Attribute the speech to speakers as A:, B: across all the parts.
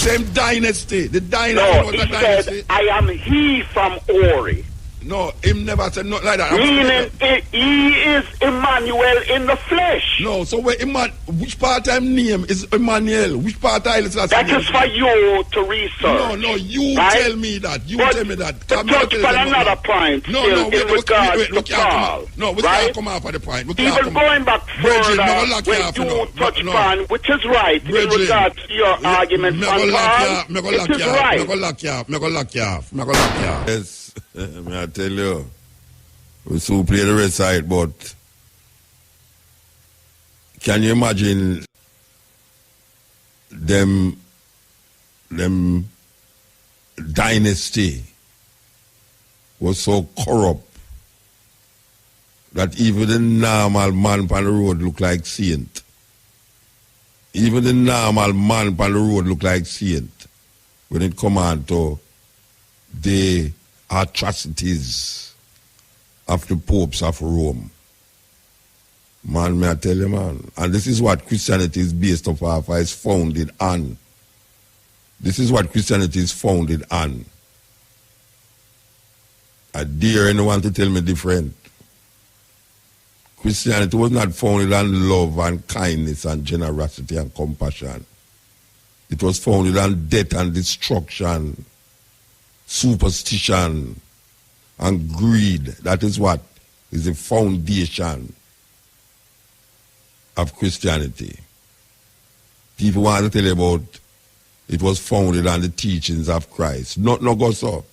A: him same dynasty. The dynasty
B: No,
A: was
B: he
A: a dynasty.
B: said, I am he from Ori.
A: No, him never said nothing like that.
B: Meaning, he is Emmanuel in the flesh.
A: No, so which part of him name is Emmanuel? Which part of Haile Selassie?
B: That is for you to research.
A: No, you
B: right?
A: tell me that. You
B: but
A: tell me that.
B: To touch on another point,
A: no,
B: still, in regards to Paul.
A: No, we
B: right?
A: can't come off of the point.
B: Even going back further, when you touch upon, which is right, in regards to your argument on Paul, it is right.
A: Me go lock you off. Yes, I tell you. We still play the red side, but can you imagine them dynasty was so corrupt that even the normal man on the road look like saint. Even the normal man on the road look like saint when it come on to the atrocities of the popes of Rome. Man, may I tell you, man. And this is what Christianity is based off of, is founded on. This is what Christianity is founded on. I dare anyone to tell me different. Christianity was not founded on love and kindness and generosity and compassion. It was founded on death and destruction, superstition, and greed. That is what is the foundation of Christianity. People want to tell you about it was founded on the teachings of Christ. No go so.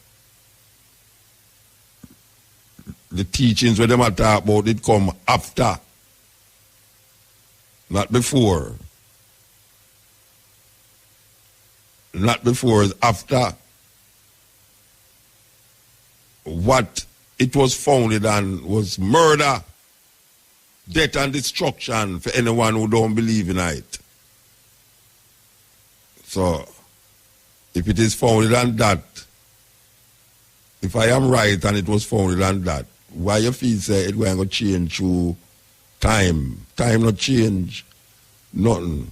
A: The teachings where them are talk about it come after, not before. Not before, it's after. What it was founded on was murder, death and destruction for anyone who don't believe in it. So, if it is founded on that, if I am right and it was founded on that, why you feel say it going to change through time? Time not change, nothing.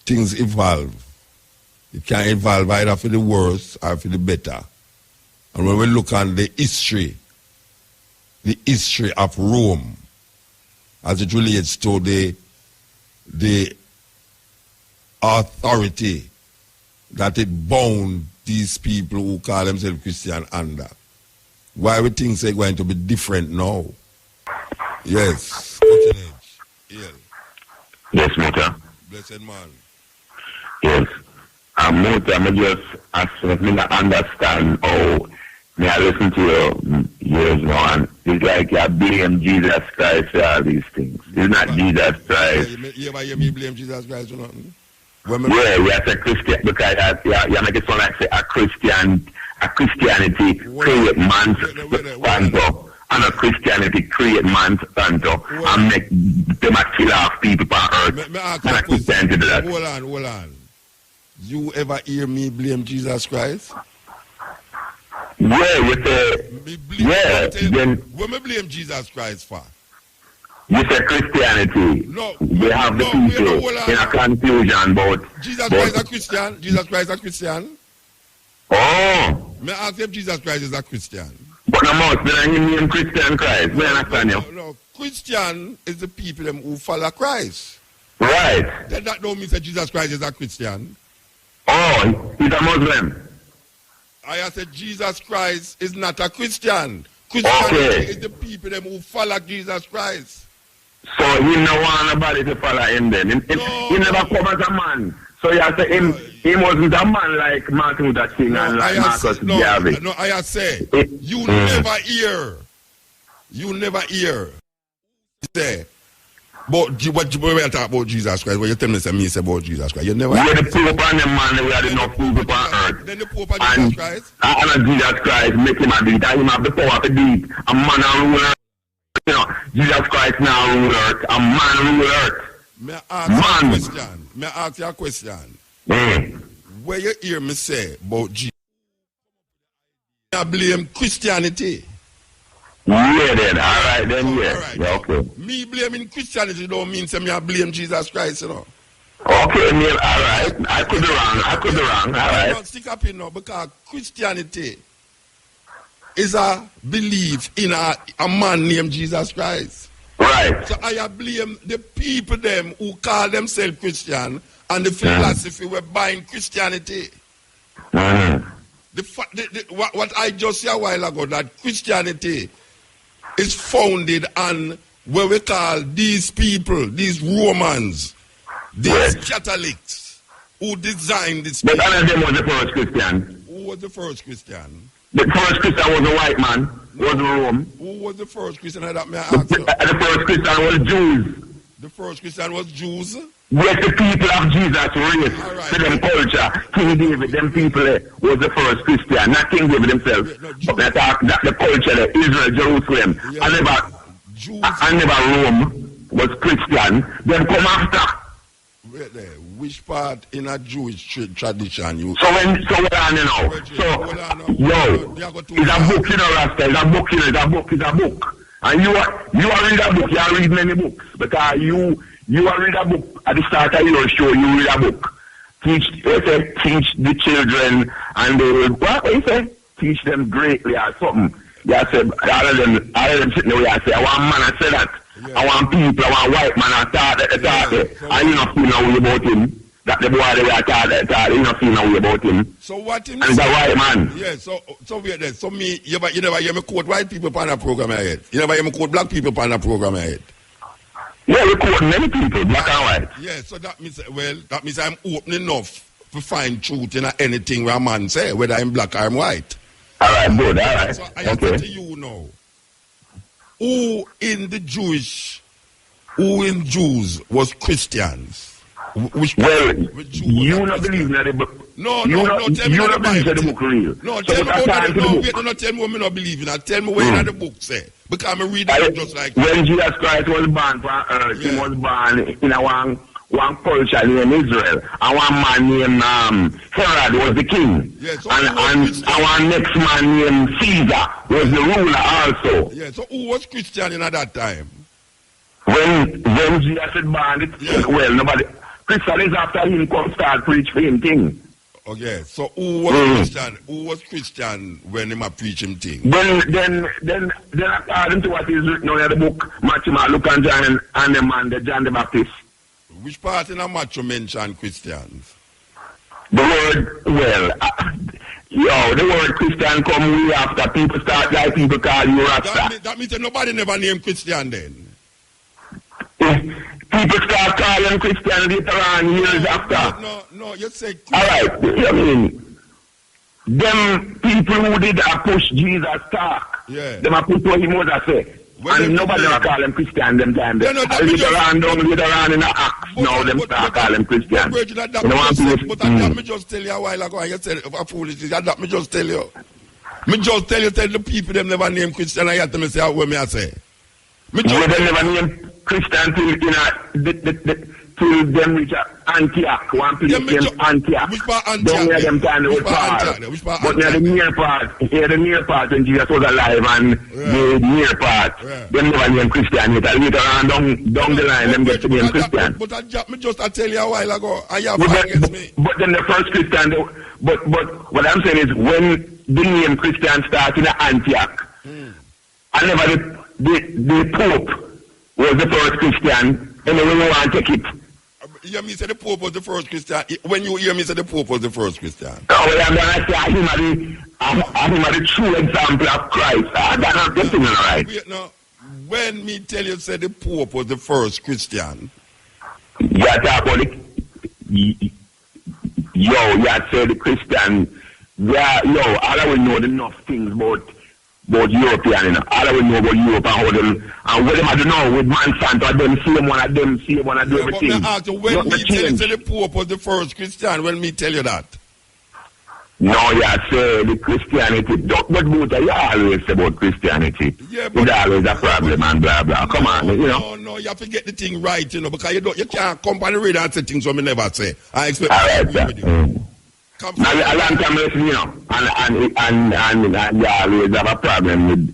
A: Things evolve. It can evolve either for the worse or for the better. And when we look at the history of Rome, as it relates to the authority that it bound these people who call themselves Christian under, why we think they're going to be different now? Yes. Yeah.
C: Yes, Muta.
A: Blessed man.
C: Yes. Muta, I just ask me to understand how I listen to you years now, and it's like you blame Jesus Christ for all these things. It's not Jesus Christ.
A: You ever hear me blame Jesus Christ or nothing?
C: Yeah, we are a Christian, because you make it sound like say a Christianity create man's santo, and a Christianity create man's santo, and make them a kill off people on earth. And a Christianity do that.
A: Hold on. You ever hear me blame Jesus Christ?
C: Yeah, you say, then
A: when we blame Jesus Christ for?
C: You say Christianity.
A: No.
C: We have the people in a confusion about
A: Jesus Christ is a Christian. Jesus Christ is a Christian.
C: Oh.
A: May I ask if Jesus Christ is a Christian?
C: But no more, then he name Christian Christ. We understand you.
A: No. Christian is the people who follow Christ.
C: Right.
A: Then that don't mean that Jesus Christ is a Christian.
C: Oh, he's a Muslim.
A: I said Jesus Christ is not a Christian. Christianity is the people who follow Jesus Christ.
C: So he no want nobody to follow him then. He never come as a man. So you say he wasn't a man like Martin Luther King and like Marcus Garvey.
A: No, I say you never hear. You never hear. Say, but what you talk about Jesus Christ? What you tell me say about Jesus Christ? You never.
C: We're the Pope and the man. We are enough people on earth.
A: Then the Pope and Jesus Christ.
C: And Jesus Christ make him a do it. And him have the power to do it. A man and rule earth. You know, Jesus Christ now rule earth. A man rule earth.
A: May I ask you a question? Where you hear me say about Jesus? I blame Christianity.
C: Yeah, then. All right, then, yeah.
A: Right.
C: Yeah, okay.
A: Me blaming Christianity don't mean say me I blame Jesus Christ, you know.
C: Okay, man, all right. I could be wrong. All right.
A: Don't stick up in now because Christianity is a belief in a man named Jesus Christ.
C: Right.
A: So I blame the people them who call themselves Christian and the philosophy were buying Christianity. What I just said a while ago, that Christianity is founded on what we call these people, these Romans, these Catholics who designed this.
C: But none of them was the first Christian.
A: Who was the first Christian?
C: The first Christian was a white man, was Rome.
A: Who was the first Christian? That may I ask you?
C: The first Christian was Jews.
A: The first Christian was Jews?
C: Yes, the people of Jesus race,
A: right.
C: to them culture. King David, them people was the first Christian, not King David himself. But that the culture, Israel, Jerusalem, and never Rome was Christian. Then come after.
A: Wait there. Which part in a Jewish tradition you?
C: So what on you know? It's a book, you know, Rasta. It's a book. And you are read a book. You read many books because you are read a book at the start of your show. You read a book. Teach the children, and they will what you say? Teach them greatly or something. You say all of them sitting there. I say I want man. I say that. Yeah. I want people. I want white man. I thought and you know feel no way about him. That the boy they thought you know feel no way about him.
A: So what him?
C: And the white man.
A: Yeah. So wait there. So me, you never hear me quote white people on a program ahead. You never hear me quote black people on a program ahead.
C: Yeah, we quote many people, black and white.
A: Yeah. So that means I'm open enough to find truth in anything where a man say, whether I'm black or I'm white.
C: All right, good. All right.
A: So I have to you now. Who in Jews was Christians?
C: You not believe in the book.
A: No, tell me
C: you not believe in the book real.
A: No, tell me what me not believe in. Tell me where the book say. Because I'm reading it just like
C: when Jesus Christ was born for earth, he was born in a one culture named Israel. And one man named Herod was the king.
A: Yeah, so
C: and our next man named Caesar was the ruler also.
A: Yeah, so who was Christian at that time?
C: When Jesus was born, well, nobody. Christian is after him come start preach for him thing.
A: Okay, so who was Christian? Who was Christian when him a preach him thing?
C: Then according to what is written in the book, Matthew, Mark, Luke, and John, and the man, John the Baptist.
A: Which part in a Matthew mention Christians?
C: The word, the word Christian come way after people start like people call you Rasta.
A: That means that nobody never named Christian then.
C: People start calling Christian later on years after.
A: No, you say Christian.
C: All right, I mean, them people who did push Jesus talk, them a put what he was say. And nobody ever call them Christian them time. Later on in the Acts, now them start calling them Christian.
A: But me just tell you a while ago, and you said a foolishness, that me just tell you. Tell the people them never name Christian, and you have to say what me I say.
C: They never name Christian till them reach Antioch. One place named Antioch.
A: Which part Antioch?
C: Don't hear them time the part. But near the near part when Jesus was alive and the near part. Them never name Christian yet. Later on down the line them get to name Christian.
A: But I just tell you a while ago, I have against me.
C: But then the first Christian, but what I'm saying is when the name Christian starts in Antioch, I never the Pope was the first Christian, and when you want to take it.
A: You hear me say the Pope was the first Christian? When you hear me say the Pope was the first Christian?
C: Oh, well, I'm going to say him as the true example of Christ. That's not getting it right.
A: Wait, no. When me tell you say the Pope was the first Christian?
C: You talk about it. You say the Christian. Yeah, all I will know enough things about European, you know. All I will know about Europe and how them, and what them I don't know with Monsanto, them same one do everything.
A: But when me tell you say the Pope was the first Christian, when me tell you that?
C: No, you say the Christianity, but Muta, you always say about Christianity. Yeah, but it's always a problem and blah blah. Come on, you know.
A: No, you have to get the thing right, you know, because you can't come on the radio and say things what me never say. I expect
C: with you. A long time listening, you know, and you always have a problem with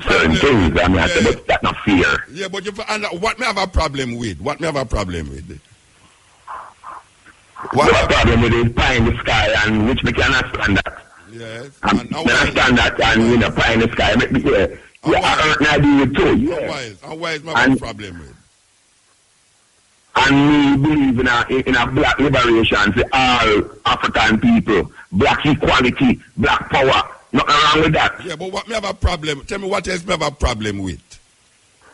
C: certain things. I mean, I say, but that's not fear.
A: Yeah, but what me have a problem with?
C: What the problem with is pie in the sky, and which we can understand that.
A: Yes.
C: And understand that, and pie in the sky. I do it too. Yeah.
A: And why is my problem with?
C: And we believe in a black liberation for all African people, black equality, black power. Nothing wrong with that.
A: Yeah, but what me have a problem? Tell me what else me have a problem with?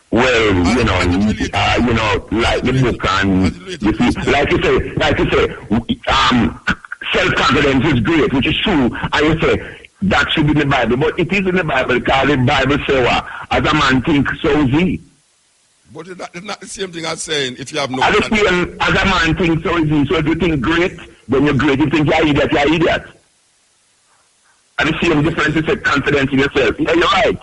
C: Well, like the book, and you see, like you say, self-confidence is great, which is true, and you say that should be in the Bible, but it is in the Bible because the Bible says, as a man thinks, so is he.
A: But it's not the same thing as saying if you have no.
C: As a man thinks, so is he. So if you think great, then you're great. If you think you're idiot, you're idiot. And the same difference is confidence in yourself. Yeah, you're right.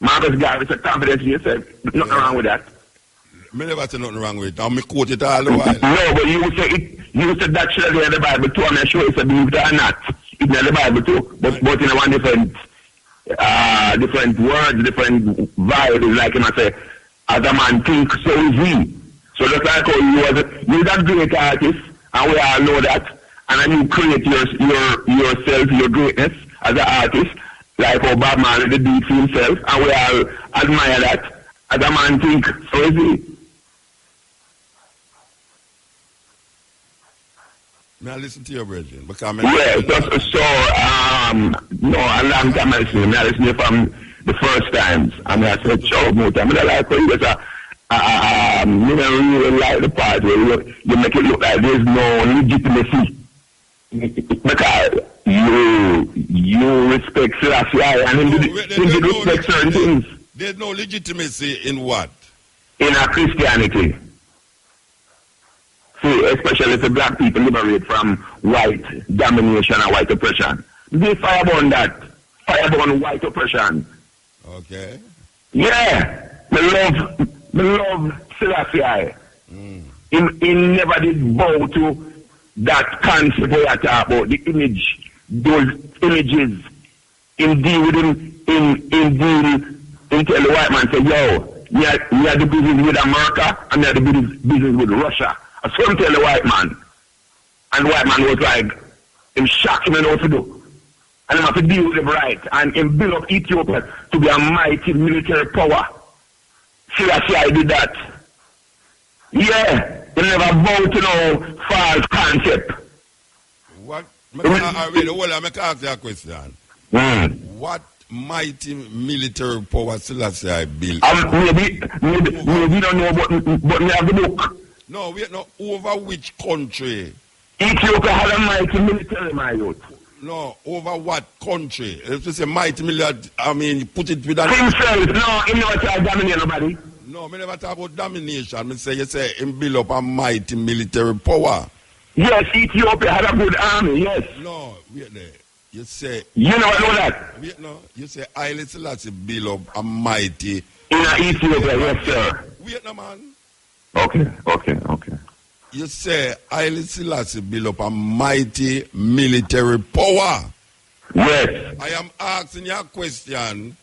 C: Marcus Garvey said confidence in yourself. Nothing wrong with that.
A: Me never say nothing wrong with it. I'm quote it all the while.
C: No, but you said that should be in the Bible too. I'm not sure if you believe it or not. It's in the Bible too. But in a one different words, different vibes, like him I say, as a man thinks, so is he. So just like how you're that great artist, and we all know that, and then you create yourself, your greatness as an artist, like how Bob Marley did it for himself, and we all admire that. As a man thinks, so is he.
A: May I listen to your brethren?
C: No, a long time I listen from the first times, and I said, muta. I like when you say, I don't really like the part where you make it look like there's no legitimacy. Because you respect Selassie, and you respect certain things.
A: There's no legitimacy in what?
C: In our Christianity. See, especially if the black people liberate from white domination and white oppression. They fireborn that. Fireborn white oppression.
A: Okay.
C: Yeah. Me love Selassie. He never did bow to that concept where I talk about the image, those images. In deal with him, in tell the white man, say, yo, we are the business with America, and we are the business with Russia. I saw him tell the white man. And the white man was like, him shocked him what to do. And him have to deal with him right. And him build up Ethiopia to be a mighty military power. Selassie did that. Yeah. He never bowed to no false concept.
A: What? I make ask you a question. What mighty military power Selassie built?
C: Maybe don't know, but we have the book.
A: No, we know over which country?
C: Ethiopia had a mighty military, my youth.
A: No, over what country? If you say mighty military, I mean, put it with an...
C: Himself, no, he never try to dominate nobody.
A: No, me never talk about domination. You say, him build up a mighty military power.
C: Yes, Ethiopia had a good army, yes.
A: No, wait there. You say...
C: You never know that?
A: Wait, no. You say, Haile Selassie build up a mighty...
C: In Ethiopia, yes, sir.
A: Wait, no, man.
C: Okay.
A: You say Haile Selassie build up a mighty military power.
C: Yes.
A: I am asking you a question.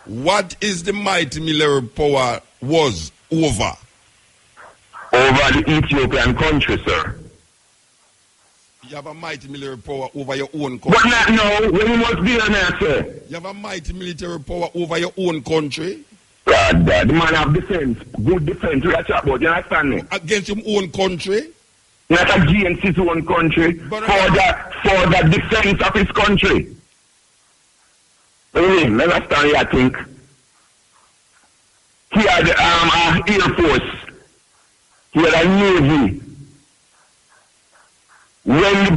A: What is the mighty military power was over?
C: Over the Ethiopian country, sir.
A: You have a mighty military power over your own country.
C: But not now, when you must be on there, sir.
A: You have a mighty military power over your own country.
C: God, the man have defense, good defense, we are talking about, you understand me?
A: Against your own country?
C: Not a GNC's own country, for the defense of his country. What do you mean? Understand you, I think. He had Air Force. He had a Navy. When the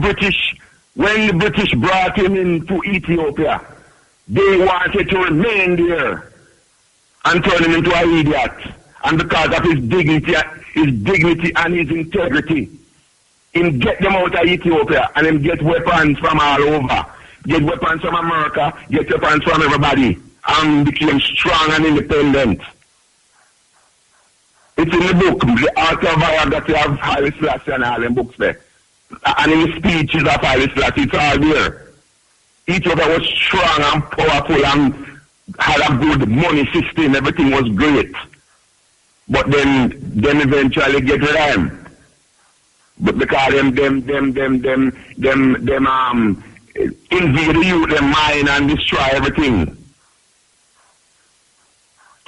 C: British brought him into Ethiopia, they wanted to remain there and turn him into an idiot. And because of his dignity and his integrity, him get them out of Ethiopia and him get weapons from all over. Get weapons from America, get weapons from everybody, and became strong and independent. It's in the book, the autobiography of Haile Selassie and all them books there. And in the speeches of Haile Selassie, it's all there. Ethiopia was strong and powerful and had a good money system, everything was great. But then eventually get rid of him. But because them invade the youth, them mind and destroy everything.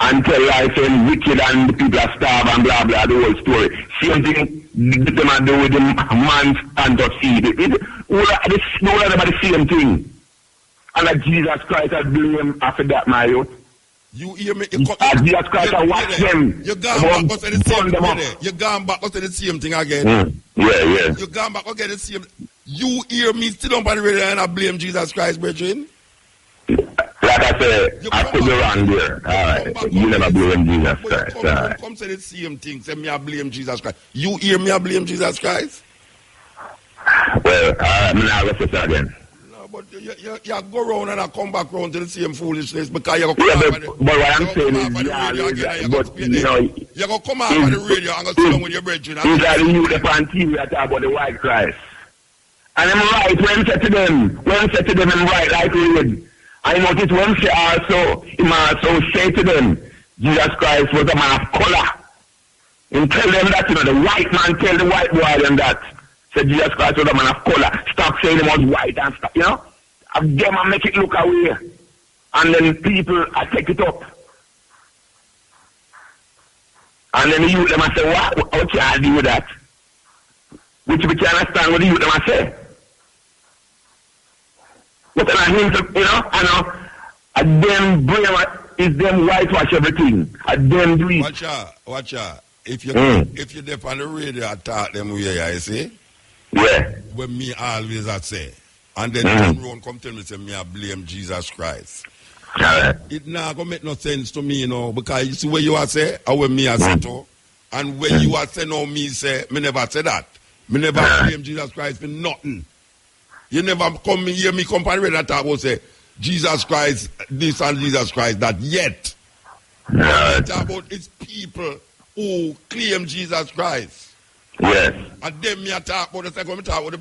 C: Until life is wicked and the people are starved and blah blah, the whole story. Same thing them are doing with the man's hand to feed. All of the same thing. And like Jesus Christ has blame after that, my youth.
A: You hear me?
C: Jesus Christ has watched them.
A: You're gone back to the same thing. You're gone back to the same thing again.
C: Yeah.
A: You're gone back again the same. You hear me still on the radio and I blame Jesus Christ, brethren?
C: Like I said, I could be wrong there. Alright. You never blame Jesus Christ. Alright.
A: Come say the same thing. Say me I blame Jesus Christ. You hear me I blame Jesus Christ?
C: Well, I'm not going to say again.
A: No, but you go around and I come back around to the same foolishness because you're
C: going to come but what I'm saying is,
A: you're going to come out on the radio and go sit down with your brethren.
C: He's like you on TV that talk about the white Christ. And I'm right when I said to them, I'm right like read. I noticed when he also say to them, Jesus Christ was a man of color. And tell them that, the white man tell the white boy them that. Said Jesus Christ was a man of color. Stop saying he was white and stuff, Of them and make it look away. And then people take it up. And then the youth them say, what? How can I do with that? Which we can understand what the youth them say. But I mean, I know, and them brain is them whitewash everything. And them do it.
A: Watch out. If you're there on the radio, attack them with you see?
C: Yeah.
A: When me always I say. And then everyone come tell me, say, me I blame Jesus Christ. It not gonna make no sense to me, because you see where you are say, or when me I say to, and when you are say, no, me say, me never say that. Me never blame Jesus Christ for nothing. You never come hear me compare that I will say Jesus Christ this and Jesus Christ that yet. Talk about it's people who claim Jesus Christ.
C: Yes.
A: And then me talk about the second me talk about the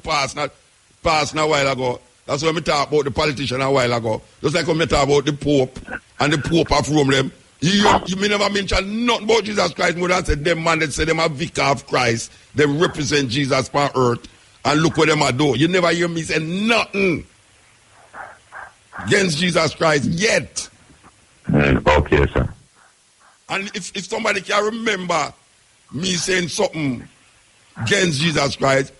A: past a while ago. That's when me talk about the politician a while ago. Just like when me talk about the Pope and the Pope of Rome them. You may never mention nothing about Jesus Christ more than say them man that say them a vicar of Christ. They represent Jesus on earth. And look what them are doing. You never hear me say nothing against Jesus Christ yet.
C: Okay, sir.
A: And if somebody can remember me saying something against Jesus Christ,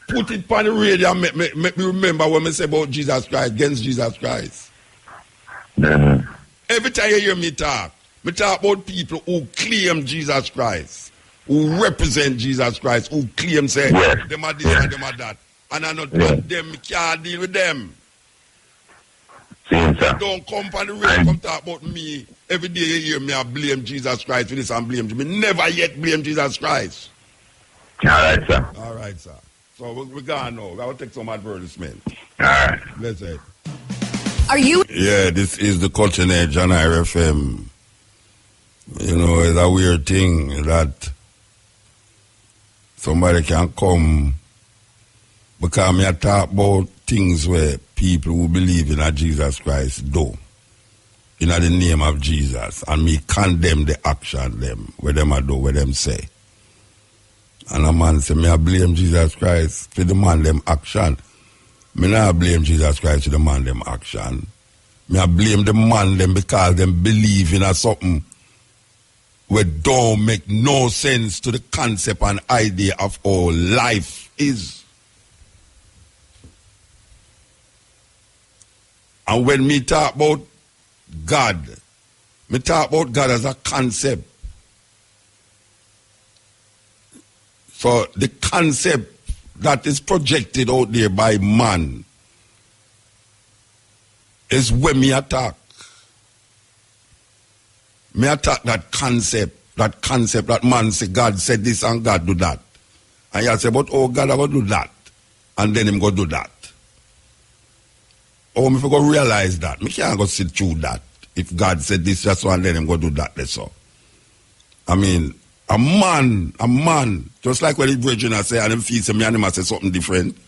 A: put it on the radio and make me remember what I say about Jesus Christ, against Jesus Christ. Every time you hear me talk about people who claim Jesus Christ. Who represent Jesus Christ, who claim say them are this and them are that. And I know them can't deal with them. Don't come on the radio come talk about me. Every day you hear me I blame Jesus Christ for this and blame me. Never yet blame Jesus Christ.
C: All
A: right, sir. So we're gone now. I will take some advertisement.
C: All right.
A: Let's say.
D: Are you?
A: Yeah, this is the Culture Edge on RFM. It's a weird thing that somebody can come because me I talk about things where people who believe in a Jesus Christ do in the name of Jesus, and me condemn the action them where them I do, where them say. And a man say me I blame Jesus Christ for the man them action. Me not blame Jesus Christ for the man them action. Me I blame the man them because them believe in a something where don't make no sense to the concept and idea of all life is. And when me talk about God as a concept. So the concept that is projected out there by man is when me attack. Me attack that concept that man say God said this and God do that. And you say, but God I go do that. And then him go do that. Oh, me go realize that. Me can't go sit through that. If God said this just so and then him go do that, that's so. I mean, a man, just like when the virgin I say and him feel say me and him I say something different.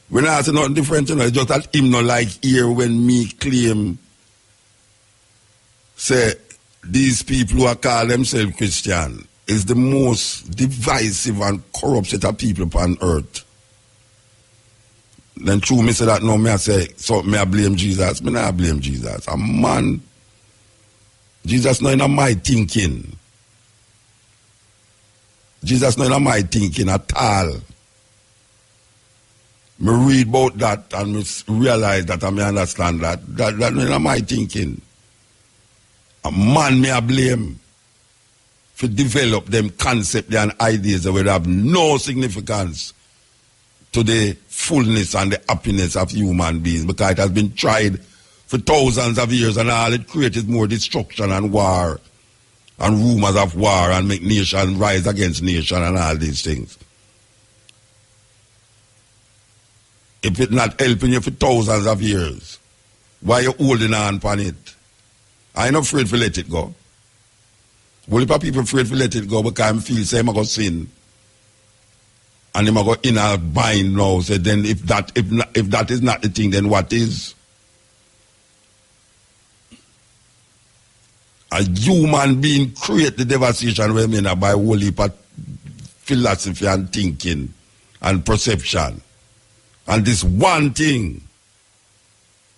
A: When I say nothing different, it's just that him not like here when me claim say these people who are call themselves Christian, is the most divisive and corrupt set of people upon earth. Then true me say that no, me I say, so me I blame Jesus. Me not blame Jesus. A man, Jesus not in my thinking. Jesus not in my thinking at all. Me read about that and me realize that I may understand that not in my thinking. A man me I blame to develop them concepts and ideas that will have no significance to the fullness and the happiness of human beings, because it has been tried for thousands of years and all it creates more destruction and war and rumors of war and make nation rise against nation and all these things. If it's not helping you for thousands of years, why you holding on upon it? I ain't afraid to let it go. Well, if people afraid to let it go because I feel say I'm going to sin and I'm going to in a bind now, so then if that is not the thing, then what is? A human being create the devastation we mean by whole heap of philosophy and thinking and perception. And this one thing,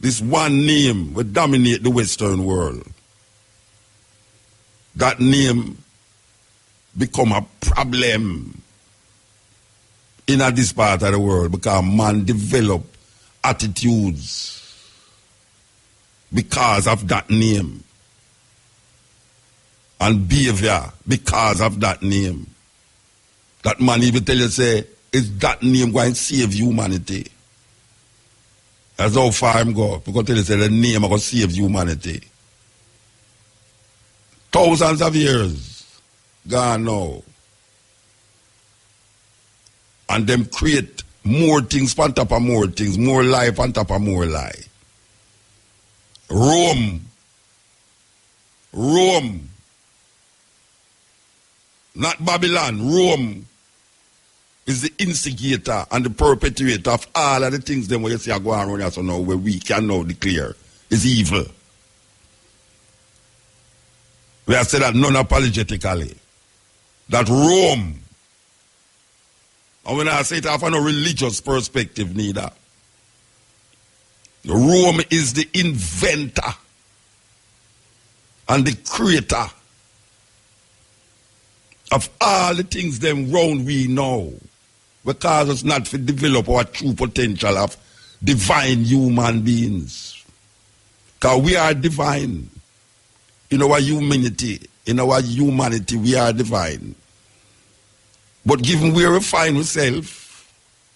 A: this one name will dominate the Western world. That name become a problem in this part of the world because man develop attitudes because of that name and behavior because of that name. That man even tell you say, is that name going to save humanity? That's how far I'm going. Because tell you say the name is going to save humanity. Thousands of years gone now. And them create more things on top of more things, more life on top of more life. Rome, not Babylon, Rome is the instigator and the perpetuator of all of the things them where you see are going on here so now where we can now declare is evil. We have said that non-apologetically. That Rome, and when I say it from a religious perspective neither, Rome is the inventor and the creator of all the things them round we know, because it's not to develop our true potential of divine human beings. Because we are divine. In our humanity, we are divine. But given where we find ourselves,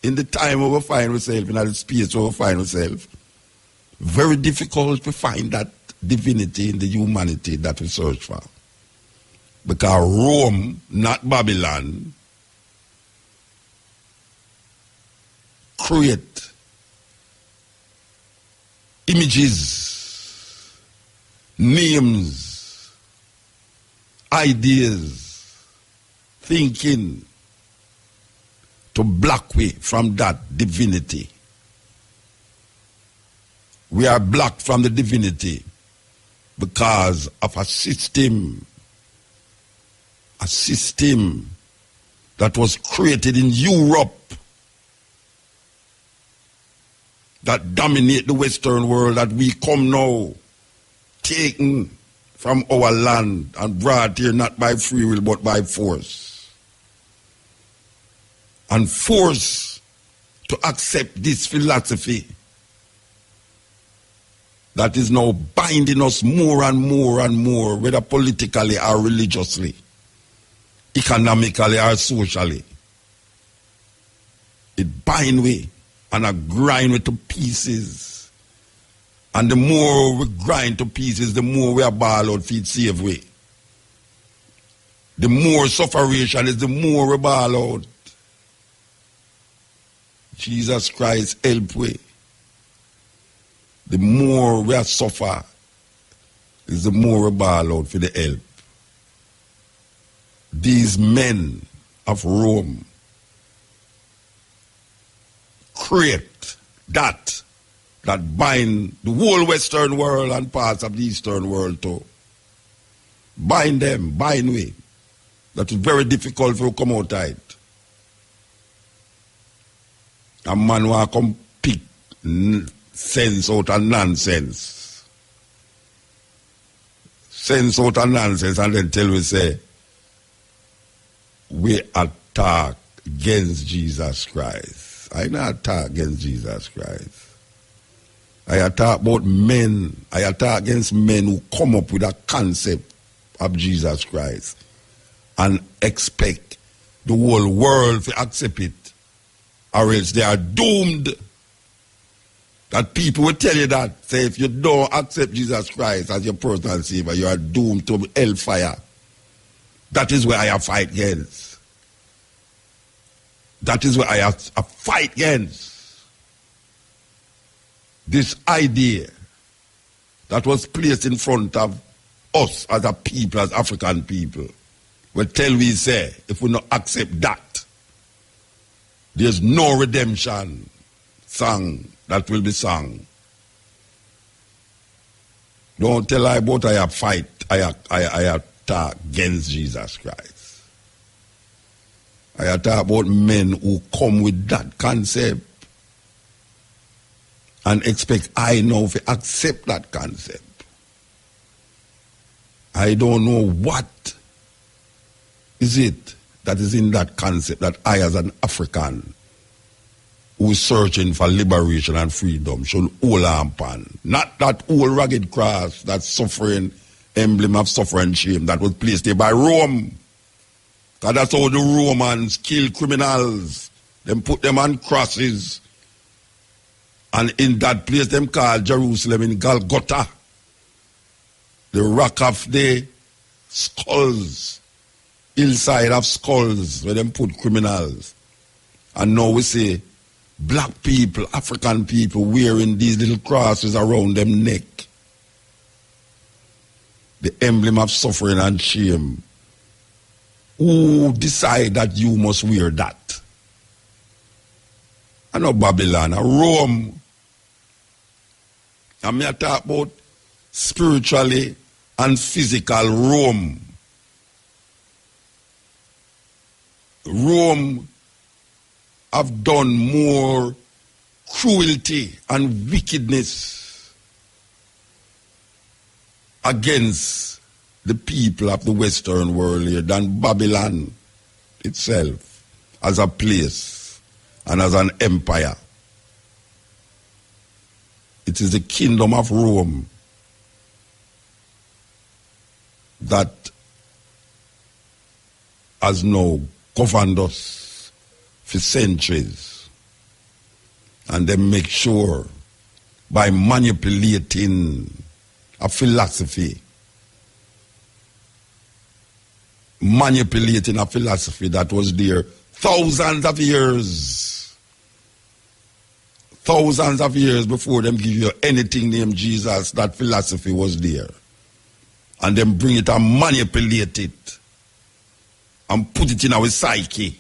A: in the time where we find ourselves, in the space where we find ourselves, very difficult to find that divinity in the humanity that we search for. Because Rome, not Babylon, create images, names, ideas, thinking to block way from that divinity. We are blocked from the divinity because of a system that was created in Europe that dominate the Western world, that we come now taken from our land and brought here not by free will but by force. And force to accept this philosophy that is now binding us more and more and more, whether politically or religiously, economically or socially. It bind we and a grind we to pieces. And the more we grind to pieces, the more we are ball out feet save way. The more sufferation is, the more we ball out. Jesus Christ help we. The more we suffer is the more we ball out for the help. These men of Rome create that bind the whole Western world and parts of the Eastern world too. Bind them, bind we. that is very difficult for you to come out of it. A man want to come pick sense out of nonsense. Sense out of nonsense and then tell we say, we attack against Jesus Christ. I not attack against Jesus Christ. I attack about men. I attack against men who come up with a concept of Jesus Christ and expect the whole world to accept it, or else they are doomed. That people will tell you that, say if you don't accept Jesus Christ as your personal savior, you are doomed to hellfire. That is where I have fight against. That is where I have a fight against. This idea that was placed in front of us as a people, as African people, will tell we say, if we not accept that, there's no redemption song that will be sung. Don't tell I about I fight, I attack against Jesus Christ. I attack about men who come with that concept and expect I now to accept that concept. I don't know what is it that is in that concept that I as an African who is searching for liberation and freedom should hold on upon. Not that old rugged cross, that suffering emblem of suffering and shame that was placed there by Rome. Because that's how the Romans killed criminals. Them put them on crosses. And in that place, them called Jerusalem in Golgotha, the rock of the skulls, hillside of skulls, where them put criminals. And now we see black people, African people, wearing these little crosses around them neck. The emblem of suffering and shame. Who decide that you must wear that? I know Babylon, Rome. I'm here to talk about spiritually and physical Rome. Rome have done more cruelty and wickedness against the people of the Western world here than Babylon itself as a place and as an empire. It is the kingdom of Rome that has now governed us for centuries. And they make sure by manipulating a philosophy, that was there thousands of years before them give you anything named Jesus, that philosophy was there. And then bring it and manipulate it and put it in our psyche.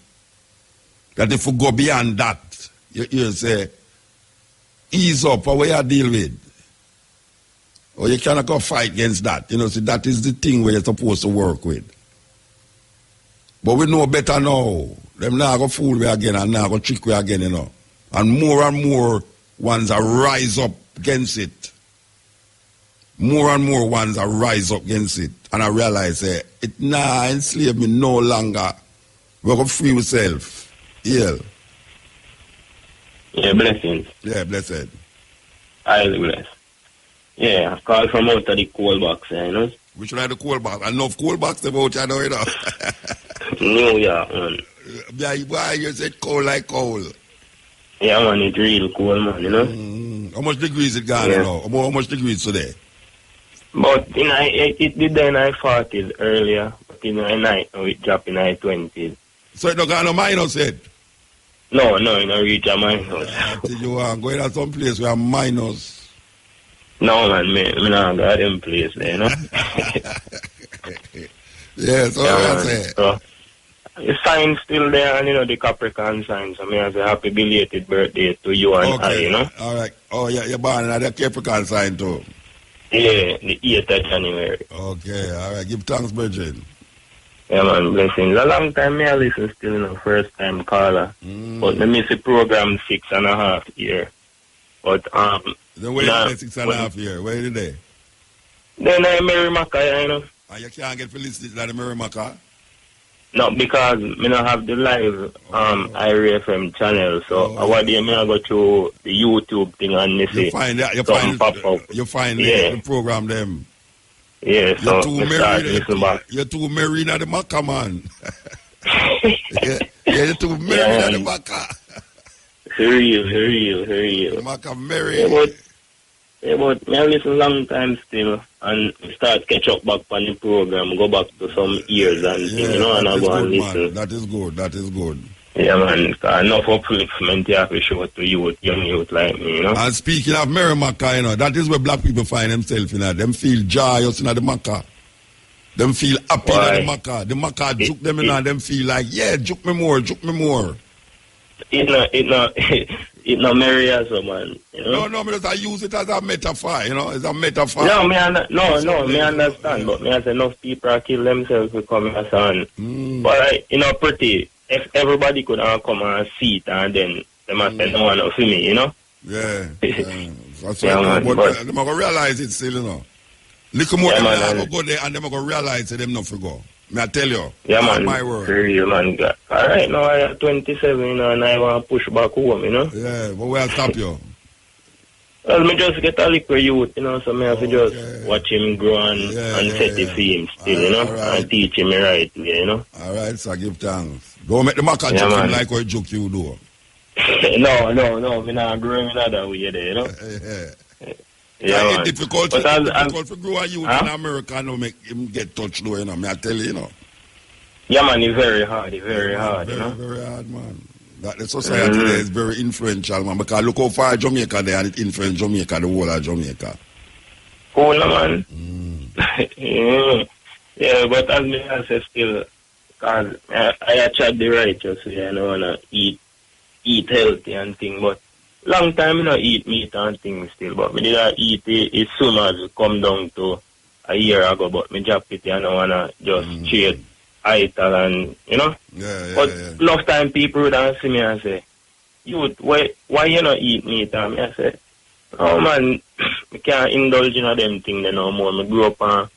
A: That if we go beyond that, you say, ease up, or what you deal with. Or you cannot go fight against that. You know, see, that is the thing where you're supposed to work with. But we know better now. Them now go fool we again and now go trick we again, you know. And more ones are rise up against it. More and more ones are rise up against it. And I realize, it enslave me no longer. We're going to free ourselves. Yeah.
D: Yeah, blessings.
A: Yeah, blessed.
D: Highly blessed. Yeah, I called from out of the coal box, you know.
A: Which one of the coal box? Enough coal box about you know, you know.
D: New York, man.
A: Yeah, why you said coal like coal?
D: Yeah, man, it's real cool, man, you know.
A: How much degrees it gone now? How much degrees today?
D: But it did in the 40s earlier, but in the night, it dropped in the 20s.
A: So it don't got no minus yet?
D: No, it don't reach a minus.
A: You are going to some place where minus.
D: No, man, me not got them place there, you know.
A: Yeah, so
D: yeah,
A: I say.
D: So, the sign's still there, and you know, the Capricorn sign. So, me as a happy belated birthday to you and I, you know.
A: All right. Oh, yeah, you're born in the Capricorn sign too.
D: Yeah, the 8th of January.
A: Okay, all right. Give thanks, Virgin.
D: Yeah, man, blessings. A long time I listen still, first time caller. But I miss the program 6.5 years. But,
A: then where you 6.5 years? Where you there?
D: Then I marry Maca,
A: And you can't get felicity like the Mary Maca?
D: No, because me not have the live IRA FM channel, so I go through the YouTube thing and you see
A: you find the program them.
D: Yeah, so
A: you're too married at the Maca, man. You're too married at the Maca.
D: Real.
A: Maca married.
D: Yeah, but me listen long time still and start catch up back on the program, go back to some years and things, and I go and listen.
A: Man. That is good.
D: Yeah, man, enough upliftment you have to show to young youth like me,
A: And speaking of Mary Maca, that is where black people find themselves, Them feel joyous in the Maca. Them feel happy in the Maca. The Maca juke them in them feel like, yeah, juke me more.
D: It not marry us, man.
A: No, because I use it as a metaphor, It's a metaphor.
D: No, me understand, but me as enough people kill themselves to come as on. But pretty. If everybody could come and see it, and then they must say no one to see me,
A: Yeah. That's right. But they're going to realize it still, Little more than I go there, and they're going to realize that them not for go. I tell you.
D: Yeah, man.
A: My word.
D: Real, man. All right, now I am 27, and I want to push back home,
A: Yeah, but where stop you?
D: Well, me just get a little youth, so me have to just watch him grow and set the him still, and teach him the right way,
A: All right, so give thanks. Don't make the Maca joke him like what joke you do.
D: No, me not growing another way there,
A: Yeah, it's difficult to grow a youth in America and make him get touched though, Me I tell you,
D: Yeah, man, it's very hard,
A: Very hard, man. That the society there is very influential, man, because look how far Jamaica there and it influenced Jamaica, the whole of Jamaica.
D: Cool, man. Yeah, but as me I say still, because I tried the righteous way, I want to eat healthy and thing, but long time I eat meat and things still, but me did eat it as soon as it come down to a year ago, but me drop it and I want to just straight ital and, But enough time people would see me and say, youth, why you not eat meat? And I say, oh man, I can't indulge in them things no more. I grew up and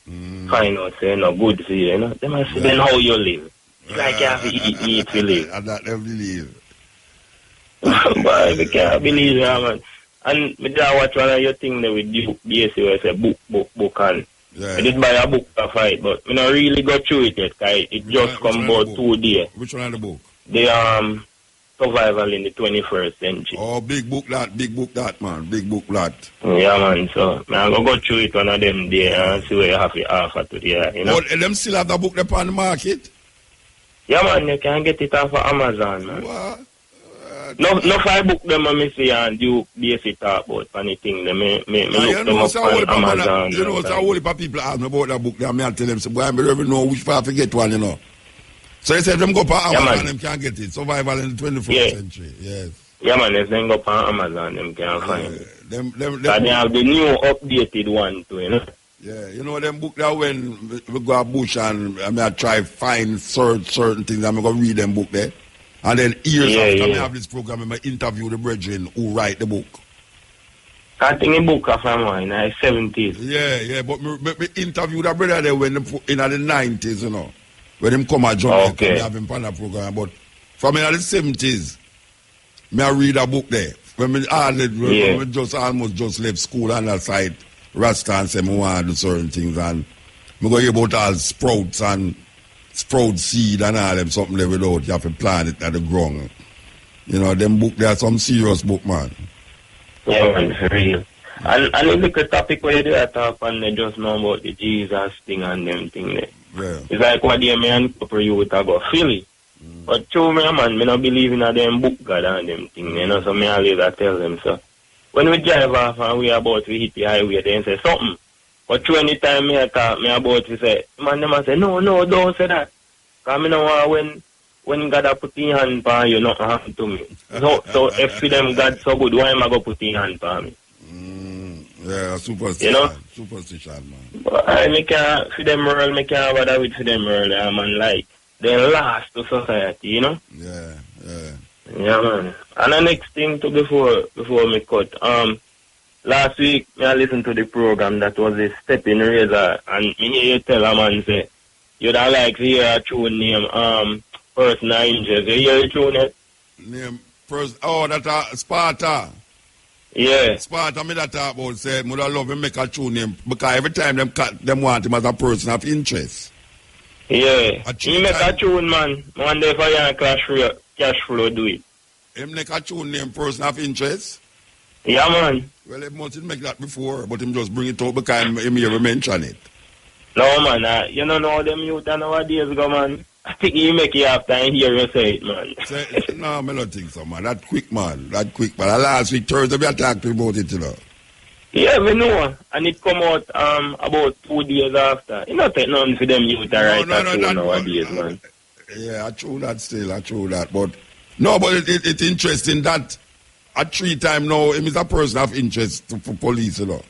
D: find out say no good for you, They must say then how you live. It's like you have to eat meat to live.
A: I don't believe.
D: But I can't believe it, man. And I just watch one of your things there with you, basically where I say book and I did buy a book to fight, but I don't really go through it yet, because it just come about 2 days.
A: Which one is the book?
D: The Survival in the 21st Century.
A: Oh, big book that, man. Big book that.
D: Yeah, man. So, I'm going to go through it one of them days and see where you have to offer today,
A: But them still have the book up on the market?
D: Yeah, man. You can get it off of Amazon, man.
A: What?
D: No, I book them and me see and you basically talk about anything. Me look them up on Amazon.
A: So a whole heap of people ask me about that book, and I tell them, boy, I don't even know which part to get one, So they said them go on Amazon, them can get it. Survival in the 21st century, yes.
D: Yeah, man, if them go on Amazon, them can find it. They have the new updated one too,
A: Yeah, them book that when we go to bush and I try find certain things, I'm going to read them book there. And then years after me have this program, I interview the brethren who write the book.
D: I think a book of mine in the 70s.
A: Yeah, but me interview the brother there when in the 90s, when him come at Jamaica, me have him on the program. But from in the 70s, me I read a book there. When me just almost just left school on that side, Rasta and say me want to do certain things, and me go hear about all sprouts and sprout seed and all them something there without you have to plant it at the ground. Them book there are some serious book, man.
D: Yeah, man, for real. And if look at topic where they talk and they just know about the Jesus thing and them thing there.
A: Yeah.
D: It's like what they man for you would go Philly. But true me, man, me not believe in them book God and them thing, so me always I tell them so. When we drive off and we about to hit the highway, they say something. But through any time me talk me about to say, man, them say, no, don't say that. Because I know when God put his hand on you, nothing happen to me. So if for them God so good, why am I going to put his hand on me?
A: Yeah, superstition.
D: You know?
A: Superstition, man.
D: But I can't, for them world, I can't bother with for them world, man, like, they're last to society, you know?
A: Yeah.
D: Yeah, man. And the next thing to before me cut, last week, I listened to the program that was a stepping razor, and me hear you tell a man say, you don't like to hear a tune name, Personal Injuries. You hear the tune yet?
A: Name, that Sparta.
D: Yeah.
A: Sparta, me that talk about, say, would I love him make a tune name, because every time them want him as a person of interest.
D: Yeah. He make a tune, man. One day for your cash flow do it.
A: Him make a tune name person of interest?
D: Yeah, man.
A: Well, he must make that before, but him just bring it up because him ever mention it.
D: No, man. You don't know them youth nowadays go, man. I think he make it after and hear you say it, man.
A: No, I don't think so, man. That quick, man. Last week, Thursday, we talked about it, you know.
D: Yeah, we know. And it come out about 2 days after. You know, take nothing for them youth nowadays, man.
A: Yeah, I true that still. But, no, but it's interesting that at 3 times now, him is a person of interest for police, you know.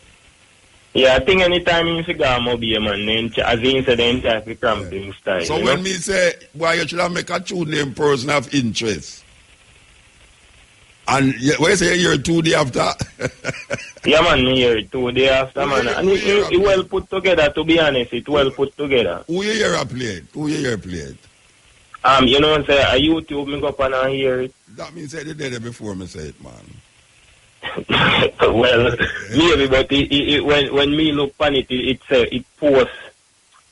D: Yeah, I think anytime you figure out mobile, man, as he said, then type of cramping style.
A: So when me say, why you should have make a tune name person of interest? And when you say you hear it 2 days after?
D: Yeah, man, me hear it 2 days after, man. And it well put together, to be honest. It well put together.
A: Who you hear play it?
D: You know what I'm saying? A YouTube, me go up and hear it.
A: That means I did it before me say it, man.
D: Well, maybe, but when me look on it, it posts.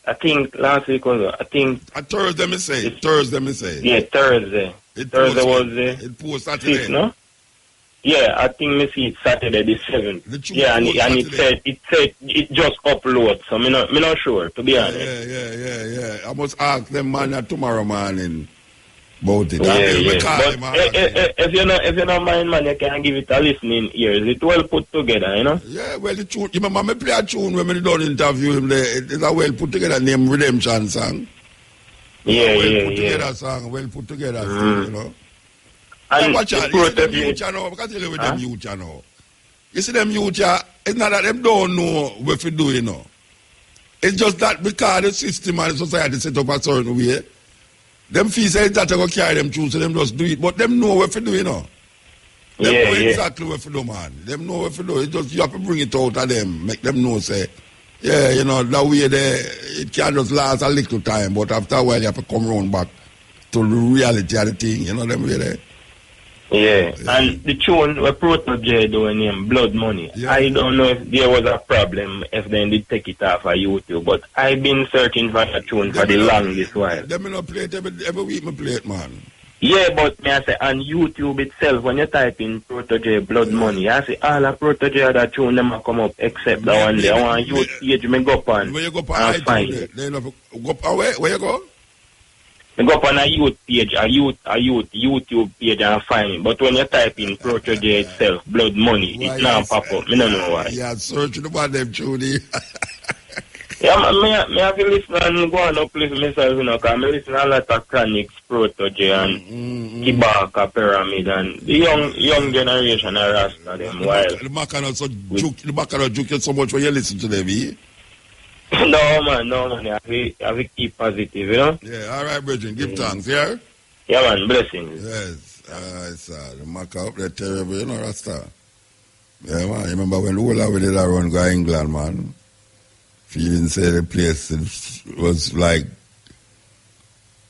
D: I think last week was, I think.
A: Thursday, me say it.
D: Yeah, Thursday. Thursday was
A: it posts Saturday.
D: 6, no? Yeah, I think me see it Saturday the 7th. Yeah, and it said it just upload. So me not sure, to be honest.
A: Yeah. I must ask them man tomorrow morning about it.
D: But if you don't mind, man, you can give it a listening ears. It's well put together, you know.
A: Yeah, well, the tune. You remember me play a tune when we done interview him there. It's a well put together name Redemption song.
D: Yeah.
A: Well put together still, you know.
D: And
A: watch out, you see them youth, you know, because you with them youth, you know. You see them youth, it's not that them don't know what to do, you know. It's just that because the system and the society set up a certain way, them feel say that they go carry them through, so them just do it. But them know what to do, you know. Them know exactly what to do, man. Them know what to do. It's just you have to bring it out of them, make them know, say, yeah, you know, that way it can just last a little time, but after a while you have to come round back to the reality of the thing, you know, them way there.
D: Yeah, and the tune were Protege doing him, Blood Money. Yeah. I don't know if there was a problem if they did take it off of YouTube, but I've been searching for a tune for the longest while.
A: They may not play it every week, me play it, man.
D: Yeah, but me I say on YouTube itself, when you type in Protege Blood Money, I say all the Protege of that tune them come up except the one day. I want youth page me go up on.
A: Where you go up on iTunes? Go up where you go?
D: You go up on a youth page, a YouTube page and find it. But when you type in Protege itself, Blood Money, it now pop up. I don't know why.
A: Yeah, searching about them, Judy.
D: Yeah, man, me have to listen and go and uplift myself, you know, because I listen to a lot of Chronics, Protege, and Kibaka, Pyramid, and the young generation are Rasta them wild.
A: The back of juke you so much when you listen to them, eh?
D: No, man, I have to keep positive, you know?
A: Yeah, all right, Bridget, give thanks, yeah?
D: Yeah, man, blessings.
A: Yes, the Maca up there terrible, you know, Rasta. Yeah, man, remember when the whole of it run go to England, man? Feeling say the place was like,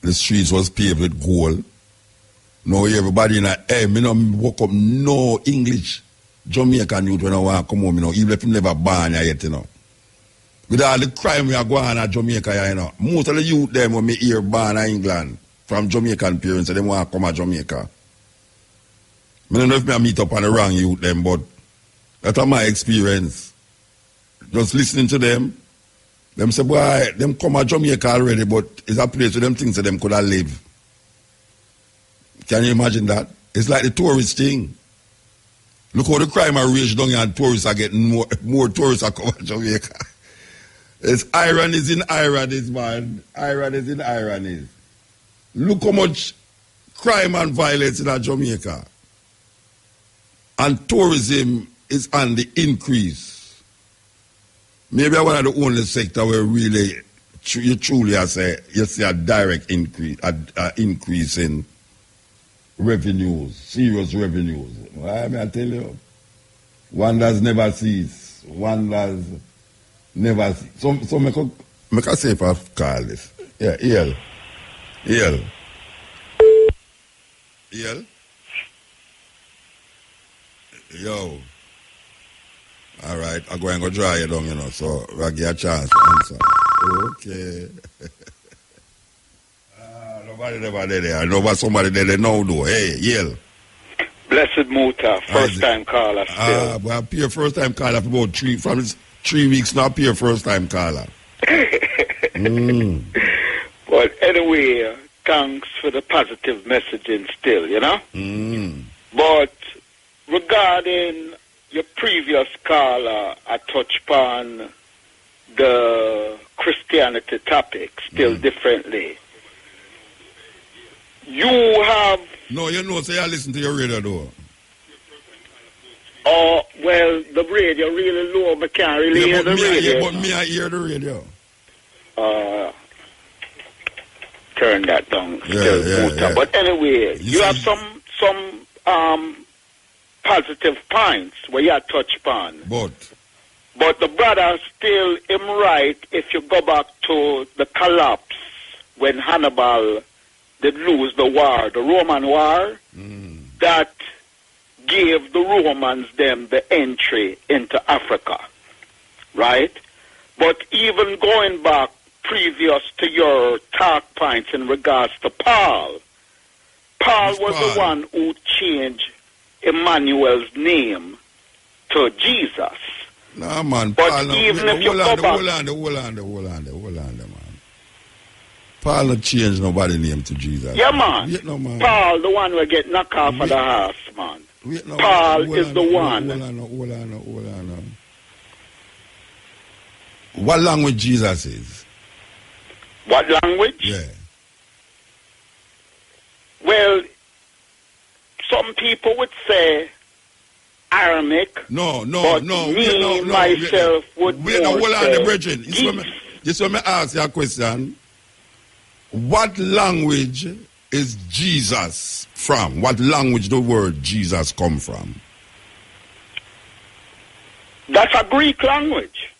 A: the streets was paved with gold. Now everybody in a, me no woke up no English Jamaican youth when I want to come home, you know, even if you never born yet, you know. With all the crime we are going on at Jamaica, you know. Most of the youth them when me hear born in England from Jamaican parents, they want to come to Jamaica. I don't know if I meet up on the wrong youth them, but that's my experience. Just listening to them say, boy, them come to Jamaica already, but it's a place where them things that them could have lived. Can you imagine that? It's like the tourist thing. Look how the crime are raged down here and tourists are getting more tourists are coming to Jamaica. It's ironies in ironies, man. Ironies in ironies. Look how much crime and violence in Jamaica. And tourism is on the increase. Maybe one of the only sector where really you truly you see a direct increase, increase in revenues, serious revenues. Why may I tell you? Wonders never cease. Wonders never cease. So make a say if I call this. Yeah, EL. Yo. All right, I'm going to dry you down, so I'll give you a chance to answer. Okay. Nobody never did it. I know about somebody that they know do. Hey, Yale.
B: Blessed Muta, first time caller still.
A: Well, I pay first time caller for about 3 weeks now. I pay first time caller.
B: But anyway, thanks for the positive messaging still, But regarding your previous caller, I touched upon the Christianity topic still differently. You have...
A: No, say I listen to your radio though.
B: Oh, well, the radio really low, but can't really hear the radio.
A: But me, I hear the radio.
B: Turn that down. Yeah. But anyway, you have some positive points where you touch upon. But the brother still am right if you go back to the collapse when Hannibal did lose the war, the Roman war, that gave the Romans them the entry into Africa, right? But even going back previous to your talk points in regards to Paul was the one who changed Emmanuel's name to Jesus.
A: Nah, man.
B: But
A: Paul,
B: even if you go back...
A: Hold on, man. Paul not change nobody's name to Jesus.
B: Yeah, man.
A: No, man.
B: Paul, the one who get knocked off of the house, man. Paul is the one.
A: Hold on. What language Jesus is?
B: What language?
A: Yeah.
B: Well, some people would say Aramaic.
A: No.
B: Myself would
A: hold on, the brethren. Just let me ask you a question. What language is Jesus from? What language the word Jesus come from?
B: That's a Greek language.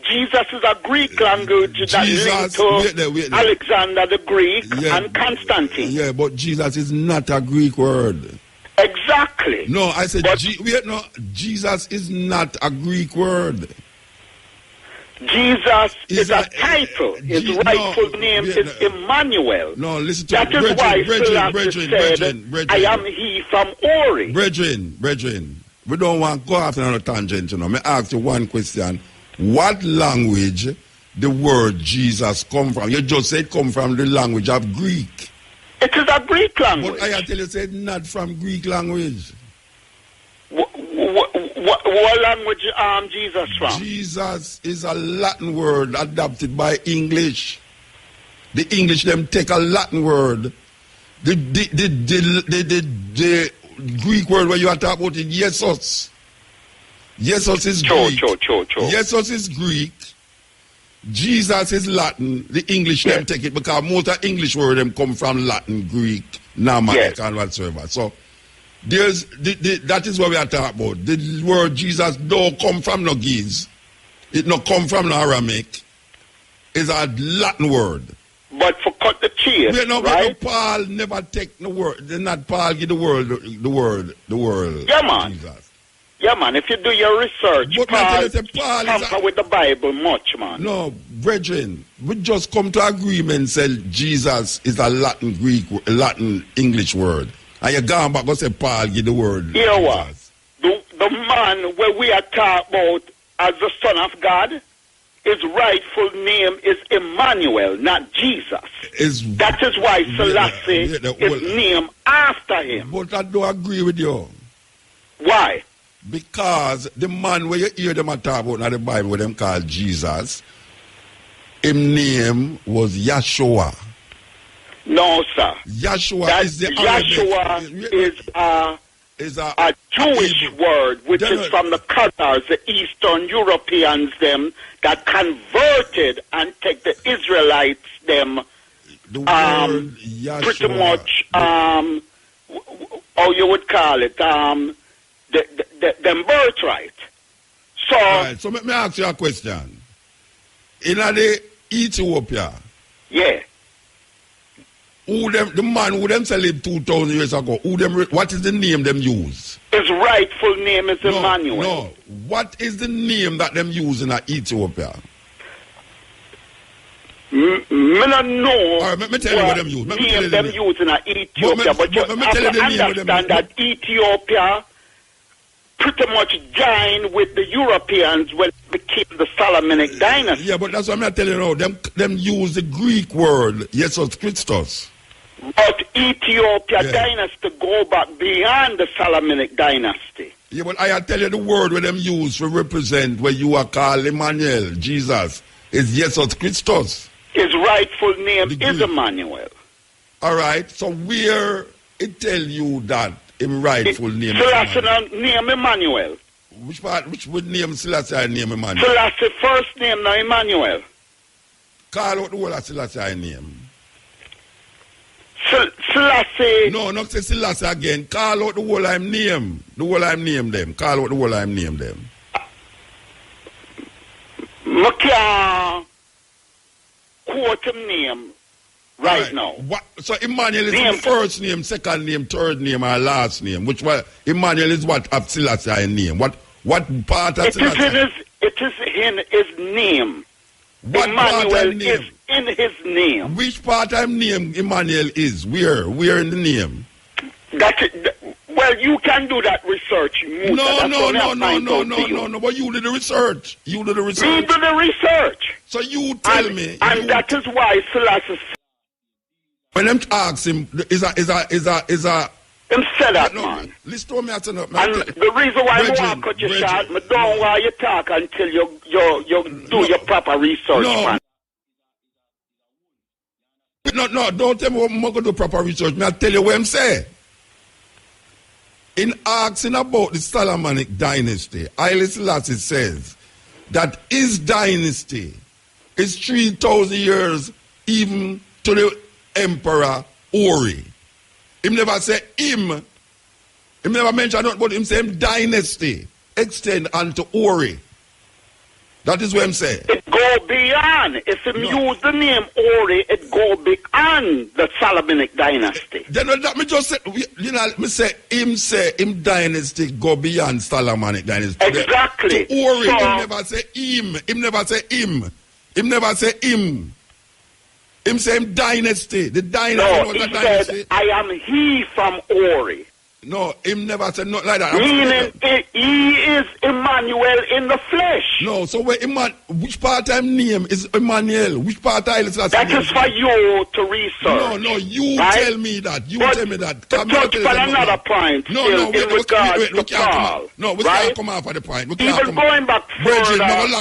B: Jesus is a Greek language that linked to Alexander the Greek and Constantine.
A: Yeah, but Jesus is not a Greek word.
B: Exactly.
A: No, I said, Jesus is not a Greek word.
B: Jesus is a title. His rightful name is Emmanuel.
A: No, listen to
B: that is why Selassie said, I am he from Ori.
A: Brethren, we don't want to go after another tangent, Let me ask you one question. What language the word Jesus come from? You just said come from the language of Greek.
B: It is a Greek language.
A: But I tell you, said not from Greek language.
B: What language Jesus from?
A: Jesus is a Latin word adopted by English. The English them take a Latin word. The Greek word where you are talking about it, Jesus. Jesus is Greek. Jesus is Greek. Jesus is Latin. The English them take it because most of English word them come from Latin, Greek, Normannic and whatsoever. So that is what we are talking about. The word Jesus don't come from no Giz. It not come from no Aramaic. It's a Latin word.
B: But for cut the cheese,
A: right? Paul never take the word. Not Paul give the word.
B: Yeah, man.
A: Jesus.
B: Yeah, man, if you do your research,
A: but
B: Paul tamper with the Bible much, man.
A: No, brethren, we just come to agreement say Jesus is a Latin English word. And you gone back and say Paul give the word.
B: You know what? The man where we are talking about as the Son of God, his rightful name is Emmanuel, not Jesus. That is why Selassie is named after him.
A: But I don't agree with you.
B: Why?
A: Because the man where you hear them talk about in the Bible where them call Jesus, his name was Yeshua.
B: No, sir.
A: Yeshua is the
B: Yeshua is a Jewish word, which is from the Khazars, the Eastern Europeans, them that converted and take the Israelites, them pretty much, how you would call it, them birthright. So,
A: right, so let me ask you a question. In the Ethiopia,
B: yeah,
A: the man who them sell it 2,000 years ago, what is the name them use?
B: His rightful name is Emmanuel.
A: No, what is the name that them use in Ethiopia?
B: Me not know.
A: All right, let me tell you what them use.
B: Name them use in Ethiopia, but you have to understand that Ethiopia pretty much joined with the Europeans when it became the Solomonic dynasty.
A: Yeah, but that's what I'm telling you now. Them use the Greek word, Jesus Christos.
B: But Ethiopia dynasty go back beyond the Solomonic dynasty.
A: Yeah, but I tell you the word where them use to represent where you are called Emmanuel, Jesus, is Jesus Christos.
B: His rightful name is Emmanuel.
A: All right, so where it tell you that his rightful name is
B: Selassie name Emmanuel.
A: Which would name Selassie name Emmanuel?
B: Selassie first name now Emmanuel.
A: Call out the whole of Selassie name.
B: Selassie.
A: No, not say Selassie again. Call out the whole of him name. The whole of him name them. Call out the whole of him name them.
B: I can't quote him name right now.
A: What? So Emmanuel is the first name, second name, third name, or last name? Which one? Emmanuel is what of Selassie name? What part of Selassie?
B: It is in his name.
A: What
B: Emmanuel is in his name.
A: Which part of name Emmanuel is? Where in the name?
B: Well, you can do that research. Muta.
A: No. But you did the research.
B: Me do the research.
A: So you tell me.
B: And that is why Selassie.
A: When them ask him, is a.
B: Him said that, man.
A: Listen to me, I said no.
B: And the reason why I want to cut you short, I don't want you talk until you do your proper research, man.
A: No, don't tell me what I'm going to do proper research. I tell you what I'm saying. In asking about the Solomonic dynasty, Haile Selassie says that his dynasty is 3,000 years even to the Emperor Ori. Him never say him. Him never mention nothing about him say him dynasty extend unto Ori. That is what I'm saying.
B: It go beyond. If him use the name Ori, it go beyond the Solomonic dynasty.
A: Then that me just say, me say him dynasty go beyond Solomonic dynasty.
B: Exactly.
A: To Ori, so, him never say him. Him never say him. Him never say him. Him say him dynasty. The dynasty.
B: No, he said, I am he from Ori.
A: No, him never said nothing like that.
B: Meaning he is Emmanuel in the flesh.
A: No, so which part of him name is Emmanuel? Which part of Haile Selassie?
B: That is for you to research.
A: No, you tell me that. Tell me that.
B: To touch on another point.
A: No,
B: we
A: can't come off of the point.
B: Even going back further,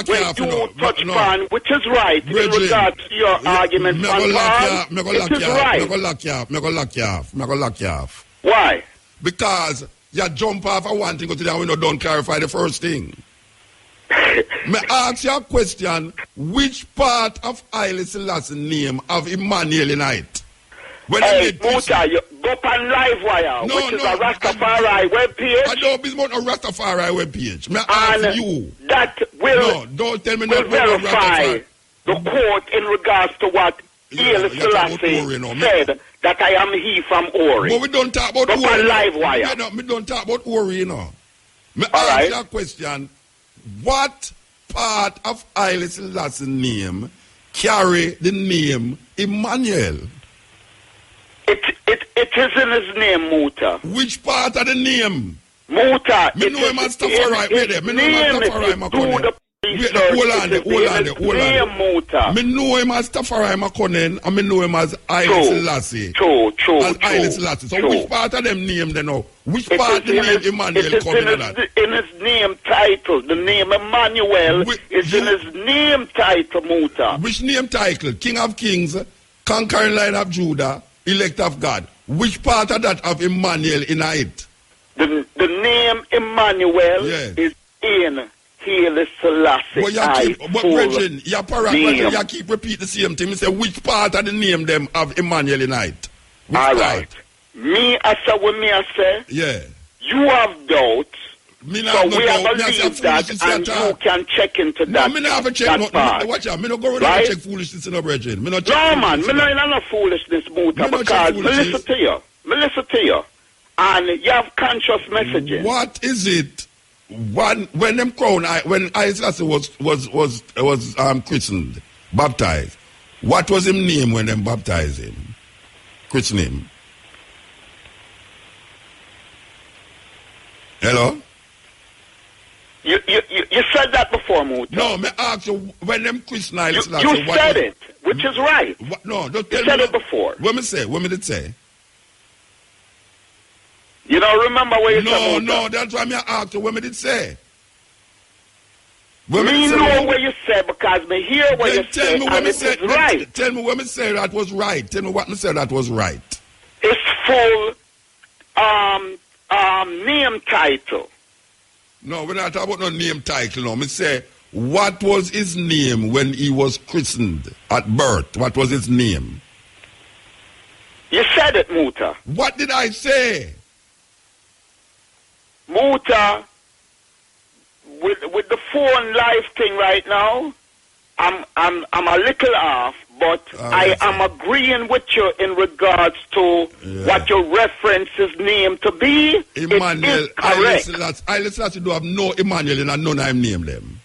B: when you touch on, which is right, in regard to your argument on Paul, it is right.
A: I'm going to lock you off.
B: Why?
A: Because you jump off of one thing, go to the other, we don't clarify the first thing. May I ask you a question? Which part of Haile Selassie's name of Emmanuel in it?
B: Hey, Muta, you go on Livewire, which is a Rastafari webpage.
A: I don't be about a Rastafari webpage. May I ask you?
B: That will,
A: no, don't tell me
B: will verify the quote in regards to what Haile Selassie said, that I am he from Ori.
A: But we don't talk about Ori. We don't talk about Ori, you know. Me ask you a question. What part of Haile Selassie's name carry the name Emmanuel?
B: It is in his name, Muta.
A: Which part of the name?
B: Muta.
A: Me know him as Tafari. Wait there. Me know him as Tafari. Hold on. Me know him as Tafari Makonnen and me know him as Haile Selassie.
B: True.
A: Haile Selassie. So which part of them name they know? Which part of the name Emmanuel come in that?
B: In his name title. The name Emmanuel is in his name title, Muta.
A: Which name title? King of Kings, Conquering Lion of Judah, Elect of God. Which part of that of Emmanuel in it?
B: The the name Emmanuel is in Haile Selassie.
A: But Brethren, you keep repeat the same thing. You say, which part of the name them have Emmanuel in it?
B: All right. Me, I say,
A: yeah.
B: You have doubts. So we have believed that, and you can check into that.
A: No, me not have a check. Watch out. Me not go around and check foolishness in a Brethren.
B: No, man. Me not in no foolishness, Muta, because me listen to you. And you have conscious messaging.
A: What is it? When them crown, when Haile Selassie was christened, baptized, what was his name when them baptized him? Christen him. Hello?
B: You said that before, Muta.
A: No, me ask you, when them christen Haile Selassie...
B: You said it, which is right.
A: No, don't tell
B: me. You said it before.
A: What did it say?
B: You don't remember what you said?
A: No, that's why I asked you what did it say.
B: Me know what you said because me hear what you said and it is right.
A: Tell me what me say that was right. Tell me what me say that was right.
B: It's full name title.
A: No, we're not talking about no name title. No, me say what was his name when he was christened at birth? What was his name?
B: You said it, Muta.
A: What did I say?
B: Muta, with the phone live thing right now, I'm a little off, but I am agreeing with you in regards to what your reference is named to be.
A: Emmanuel, Haile Selassie do have no Emmanuel and none of them name them.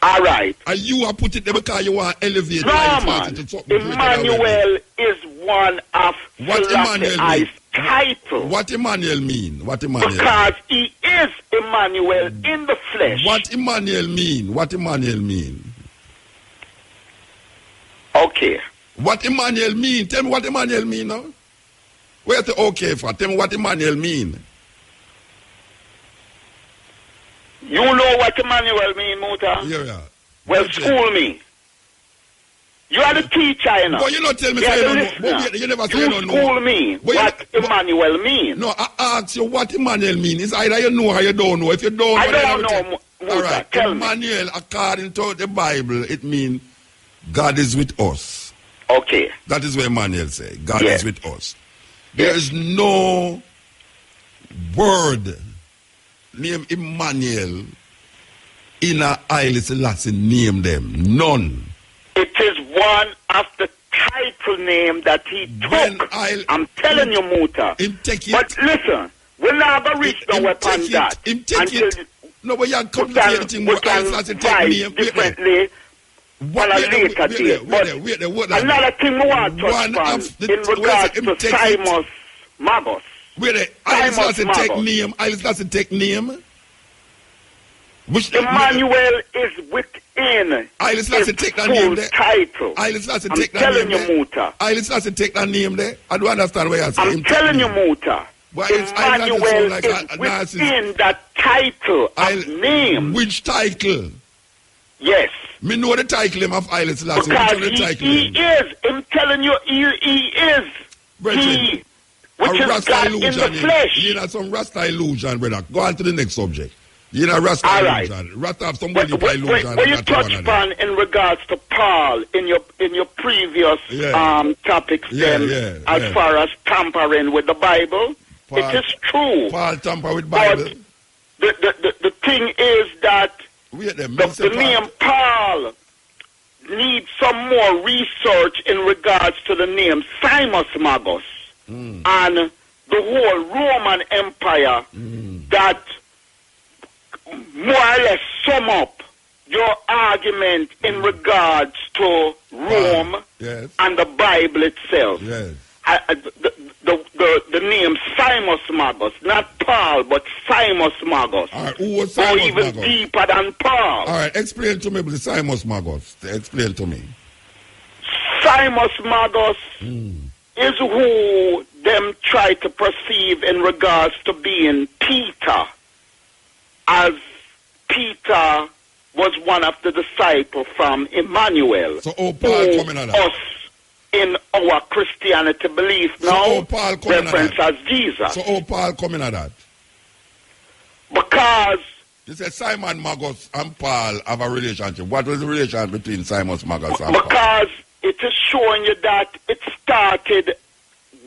B: All right.
A: And you have put it there because you want to elevate.
B: No, man. Emmanuel is one of Selassie's title.
A: What Emmanuel mean?
B: Because he is Emmanuel in the flesh.
A: What Emmanuel mean?
B: Okay.
A: What Emmanuel mean? Tell me what Emmanuel mean now. Where's the okay for? Tell me what Emmanuel mean.
B: You know what Emmanuel mean, Muta?
A: Yeah.
B: Well, school me. You are the teacher, you know.
A: But you not tell me say you don't know. But you never say you don't know.
B: School me what Emmanuel mean.
A: No, I ask you what Emmanuel mean. It's either you know or you don't know. If you don't know,
B: I don't know, Muta.
A: All right.
B: Tell
A: Emmanuel, according to the Bible, it means God is with us.
B: Okay.
A: That is what Emmanuel say. God is with us. There is no word named Emmanuel in a Haile Selassie name them. None.
B: It is one of the title name that he took. I'm telling you, Muta. But listen, we're not going to reach nowhere upon that.
A: No, but you can't complicate anything more. Haile Selassie take name
B: differently. Another thing we want to touch on in regards to Simon Magos.
A: Haile Selassie take name?
B: Emmanuel is within
A: Haile Selassie take that name there.
B: Title.
A: Haile Selassie take that name there.
B: I'm telling you, Muta.
A: Haile Selassie take that name there. I don't understand what you're saying.
B: I'm telling you, Muta. Emmanuel is within that title of name.
A: Which title?
B: Yes.
A: Me know the title of Haile Selassie.
B: Because he is. I'm telling you, he is. He, which is God in the flesh.
A: You know some Rasta illusion, brother. Go on to the next subject. You know Rasta illusion. Rasta have some illusion.
B: When you touched upon in regards to Paul in your previous topics, as far as tampering with the Bible, it is true.
A: Paul tamper with Bible.
B: But the thing is that the name Paul needs some more research in regards to the name Simon Magos and the whole Roman Empire that more or less sum up your argument in regards to Rome and the Bible itself.
A: Yes.
B: The name Simon Magos, not Paul, but Simon Magos.
A: All right, who was Simon
B: Magos? Or even deeper than Paul.
A: All right, explain to me the Simon Magos. Explain to me.
B: Simon Magos is who them try to perceive in regards to being Peter, as Peter was one of the disciples from Emmanuel.
A: So, Paul coming at that?
B: Us in our Christianity belief now, reference as Jesus.
A: So, Paul coming at that?
B: Because
A: you said Simon Magus and Paul have a relationship. What was the relationship between Simon Magus and Paul?
B: Because it is showing you that it started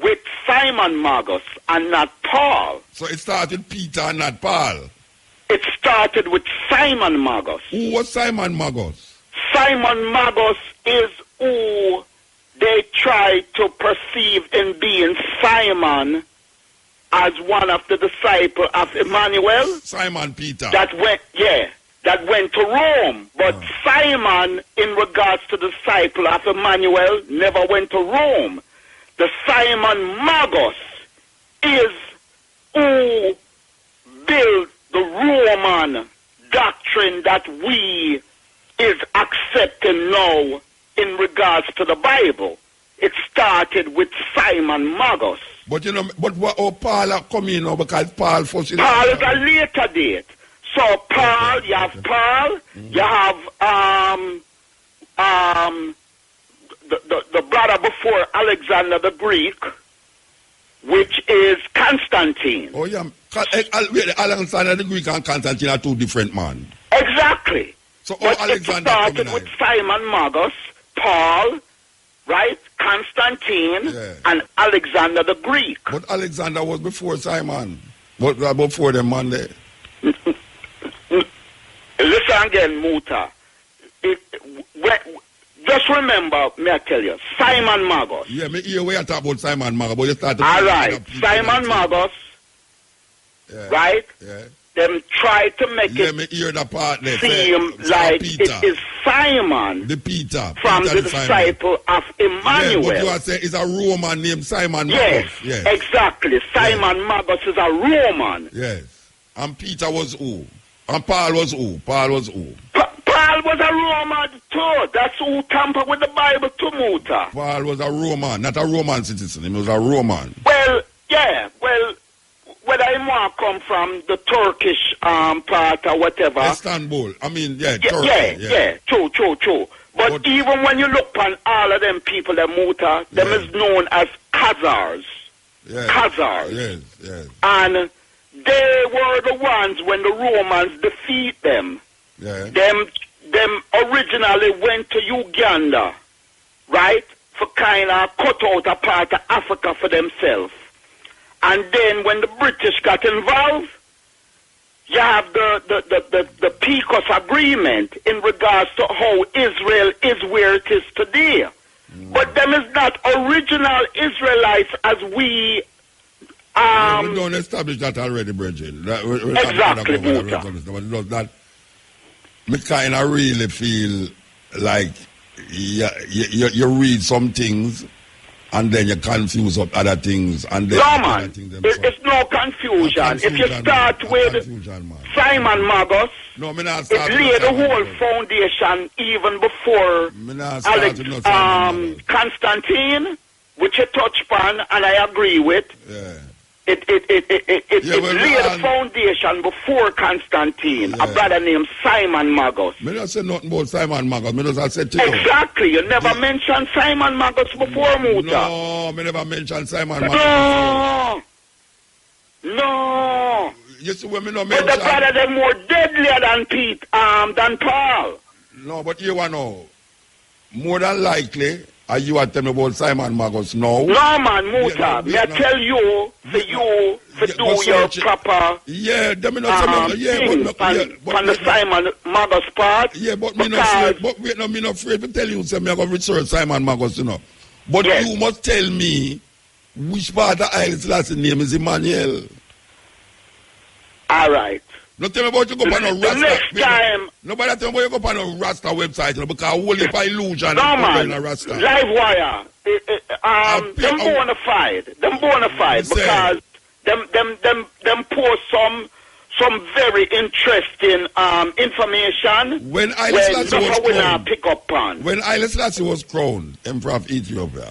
B: with Simon Magus and not Paul.
A: So it started Peter and not Paul?
B: It started with Simon Magus.
A: Who was Simon Magus?
B: Simon Magus is who they try to perceive in being Simon as one of the disciples of Emmanuel.
A: Simon Peter.
B: That went to Rome. But Simon, in regards to the disciple of Emmanuel, never went to Rome. The Simon Magus is who built the Roman doctrine that we is accepting now in regards to the Bible. It started with Simon Magus.
A: But you know, Paul come in now because Paul first.
B: Paul is a later date. So Paul, you have Paul, you have the brother before Alexander the Greek, which is Constantine.
A: Oh yeah, Alexander the Greek and Constantine are two different men.
B: Exactly.
A: So
B: but
A: Alexander
B: it started with Simon Magus, Paul, right? Constantine, and Alexander the Greek.
A: But Alexander was before Simon. What before them man there?
B: Listen again, Muta. Just remember, may I tell you, Simon Magus.
A: Yeah, me hear where you talk about Simon Magus, but you start to...
B: All right, Simon Magus, right?
A: Yeah.
B: Them try to make it
A: me hear the part there.
B: seem like it is Simon
A: the Peter
B: from the disciple of Emmanuel.
A: Yeah, but you are saying it's a Roman named Simon Magus.
B: Yes, exactly. Simon Magus is a Roman.
A: Yes. And Peter was who? And Paul was who?
B: Paul was a Roman too. That's who tampered with the Bible too, Muta.
A: Paul was a Roman, not a Roman citizen. He was a Roman.
B: Well, whether he want to come from the Turkish part or whatever.
A: Istanbul. I mean, Turkey.
B: True. But even when you look on all of them people, them Muta, them is known as Khazars.
A: Yes.
B: Khazars.
A: Yes.
B: And they were the ones when the Romans defeat them.
A: Yeah.
B: Them originally went to Uganda, right? For kind of cut out a part of Africa for themselves. And then when the British got involved, you have the Picos Agreement in regards to how Israel is where it is today. But them is not original Israelites as we...
A: we don't establish that already, Bridget.
B: Exactly, Muta.
A: Me kind of really feel like you read some things and then you confuse up other things. And then
B: no, man. It's no confusion. If you start with Simon Magus, it laid the whole foundation even before Constantine, which you touch upon, and I agree with.
A: Yeah.
B: It laid the foundation before Constantine, a brother named Simon Magus.
A: Me not say nothing about Simon Magus. Me just said to you.
B: Exactly. You never mentioned Simon Magus before, Muta.
A: No, me never mentioned Simon Magus.
B: No.
A: You see when me not mention...
B: But the brothers are more deadlier than Paul.
A: No, but you know, more than likely... Are you at them about Simon Magus now?
B: No, man, Muta. May I tell you, for do your proper
A: thing
B: on the Simon Magus part?
A: Yeah, but me not afraid to tell you, say, me I go research Simon Magus, you know. But you must tell me which part of Island's last name is Emmanuel.
B: All right.
A: Don't tell me about you go on a Rasta.
B: Next time.
A: Nobody tell me about you go on a Rasta website, you know, because whole heap of illusion.
B: No, man. Live wire. Them bona fide. Because them post some very interesting information
A: when Haile Selassie was crowned.
B: Pick up on.
A: When Haile Selassie was crowned, Emperor of Ethiopia.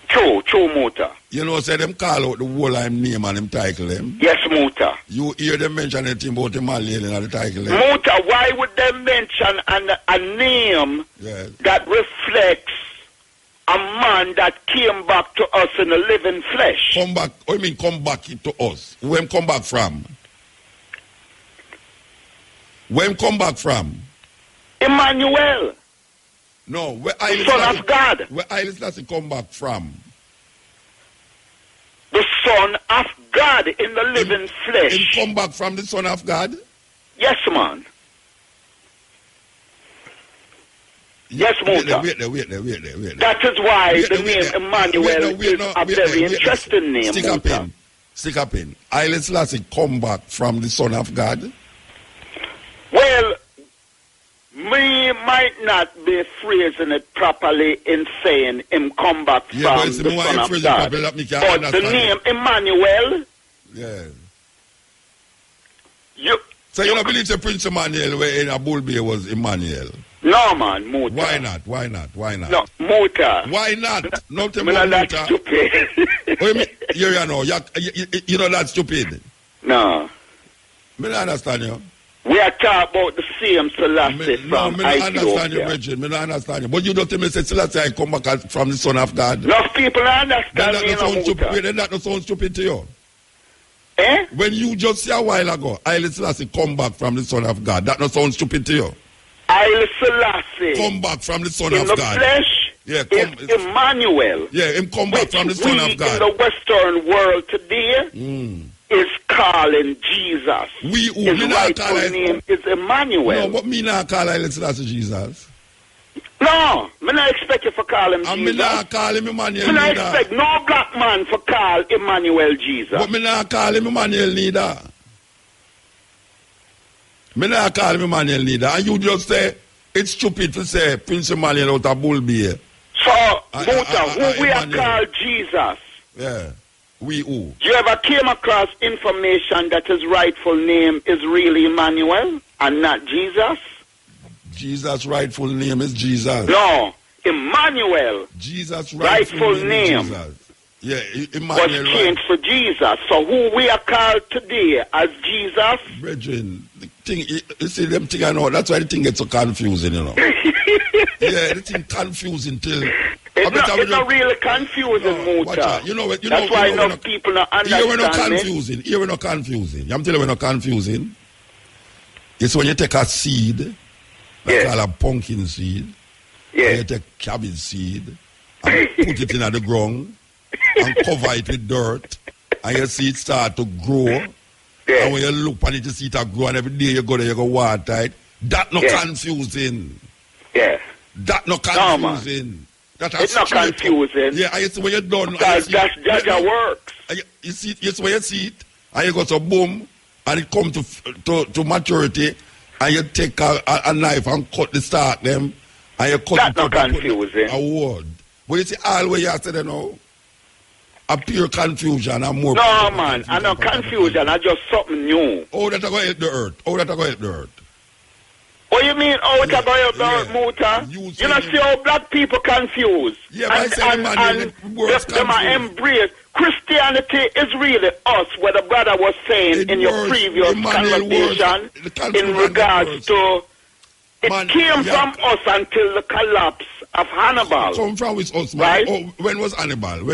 B: True, Muta.
A: You know, say them call out the whole I'm name and them title them.
B: Yes, Muta.
A: You hear them mention anything about the Malian and the title them?
B: Muta, why would they mention a name that reflects a man that came back to us in a living flesh?
A: Come back? What do you mean come back to us? Where come back from? Where him come back from?
B: Emmanuel.
A: No, where
B: the Son of God.
A: Where Haile Selassie come back from?
B: The Son of God in the living flesh.
A: Him come back from the Son of God?
B: Yes, man. Yes, Muta.
A: Wait there.
B: That is why the name Emmanuel is a very interesting name, Muta.
A: Stick up in. Haile Selassie come back from the Son of God?
B: Well, me might not be phrasing it properly in saying him come back from the Son of God. But the name Emmanuel...
A: Yeah. So you don't believe the Prince Emmanuel where in a bull bear was Emmanuel?
B: No, man, Muta.
A: Why not?
B: No, Muta.
A: Why not? Not
B: about Muta. That's stupid.
A: You know that's stupid.
B: No.
A: Me don't understand you.
B: We are talking about the same Selassie from
A: me don't understand you, Bridget. Me don't understand you. But you don't tell me say Selassie I come back from the Son of God.
B: Enough people understand me,
A: Then that don't sound stupid to you.
B: Eh?
A: When you just say a while ago, Haile Selassie come back from the Son of God, that don't sound stupid to you.
B: Haile Selassie
A: come back from the Son of
B: God.
A: In the
B: flesh is Emmanuel.
A: Yeah, him come back from the Son of God.
B: In the Western world today is calling Jesus. His rightful name is Emmanuel.
A: No, but me not call Haile Selassie Jesus.
B: No, me not expect you to call him Jesus.
A: Me not call him Emmanuel.
B: Me not expect no black man to call Emmanuel Jesus.
A: But me not call him Emmanuel neither. Me not call him Emmanuel neither. And you just say it's stupid to say Prince Emmanuel out of Bull Bear.
B: So, Muta, who we are called Jesus?
A: Yeah. We who?
B: You ever came across information that his rightful name is really Emmanuel and not Jesus?
A: Jesus' rightful name is Jesus.
B: No, Emmanuel.
A: Jesus' rightful name is Jesus. Yeah, Emmanuel
B: was changed for Jesus. So who we are called today as Jesus?
A: Brethren, the thing, you see them thing I know, that's why the thing gets so confusing, you know. Yeah, the thing confusing till...
B: It's not really confusing, Muta. That's why enough people not understand.
A: Here we're not confusing. I'm telling you we're not confusing. It's when you take a seed, like call a pumpkin seed, and you take cabbage seed, and put it in the ground, and cover it with dirt, and you see it start to grow, and when you look at it, you see it grow, and every day you go there, you go water it. That not confusing.
B: Yeah.
A: That not confusing.
B: It's not confusing.
A: Yeah, I see when you're done.
B: That's Jaja works.
A: You see, when you see it, and you go to boom, and it come to maturity, and you take a knife and cut the start them, and you cut
B: that's not confusing.
A: A word. But you see, all what you have said now, a pure confusion and more.
B: No, man, I'm not confusion. I just something new.
A: Oh, that I go help the earth.
B: What you mean, how it's going to help the earth, Muta? You know, see how black people confused.
A: Yeah, but and
B: them are embrace. Christianity is really us, what the brother was saying in your previous conversation in regards to... It came from us until the collapse of Hannibal.
A: Come from with us, man.
B: Right?
A: Oh, when was Hannibal?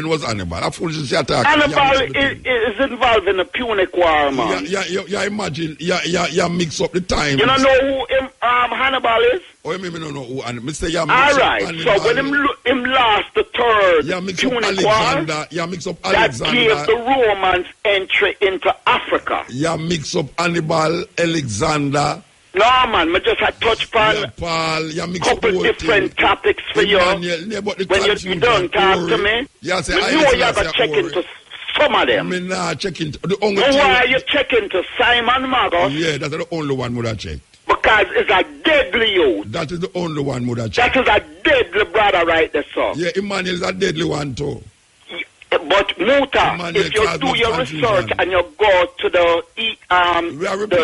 A: I foolishly attack.
B: Hannibal is involved in a Punic war, man.
A: Yeah, imagine. Yeah, mix up the time.
B: You don't know who Hannibal is?
A: Oh, you mean, know who? And Mr.
B: Alright, so when him lost the third Punic war,
A: mix up Alexander.
B: That gave the Romans entry into Africa.
A: Yeah, mix up Hannibal, Alexander.
B: No, man, I just had touch upon a couple different topics for you. When you don't talk to me, you know you have to check into some of them.
A: I'm not checking.
B: Why are you checking to Simon Magos?
A: Yeah, that's the only one would have checked.
B: Because it's a deadly youth.
A: That is the only one would have checked.
B: That is a deadly brother right there, sir.
A: Yeah, Emmanuel is a deadly one too.
B: But Muta, if you do your research and you go to the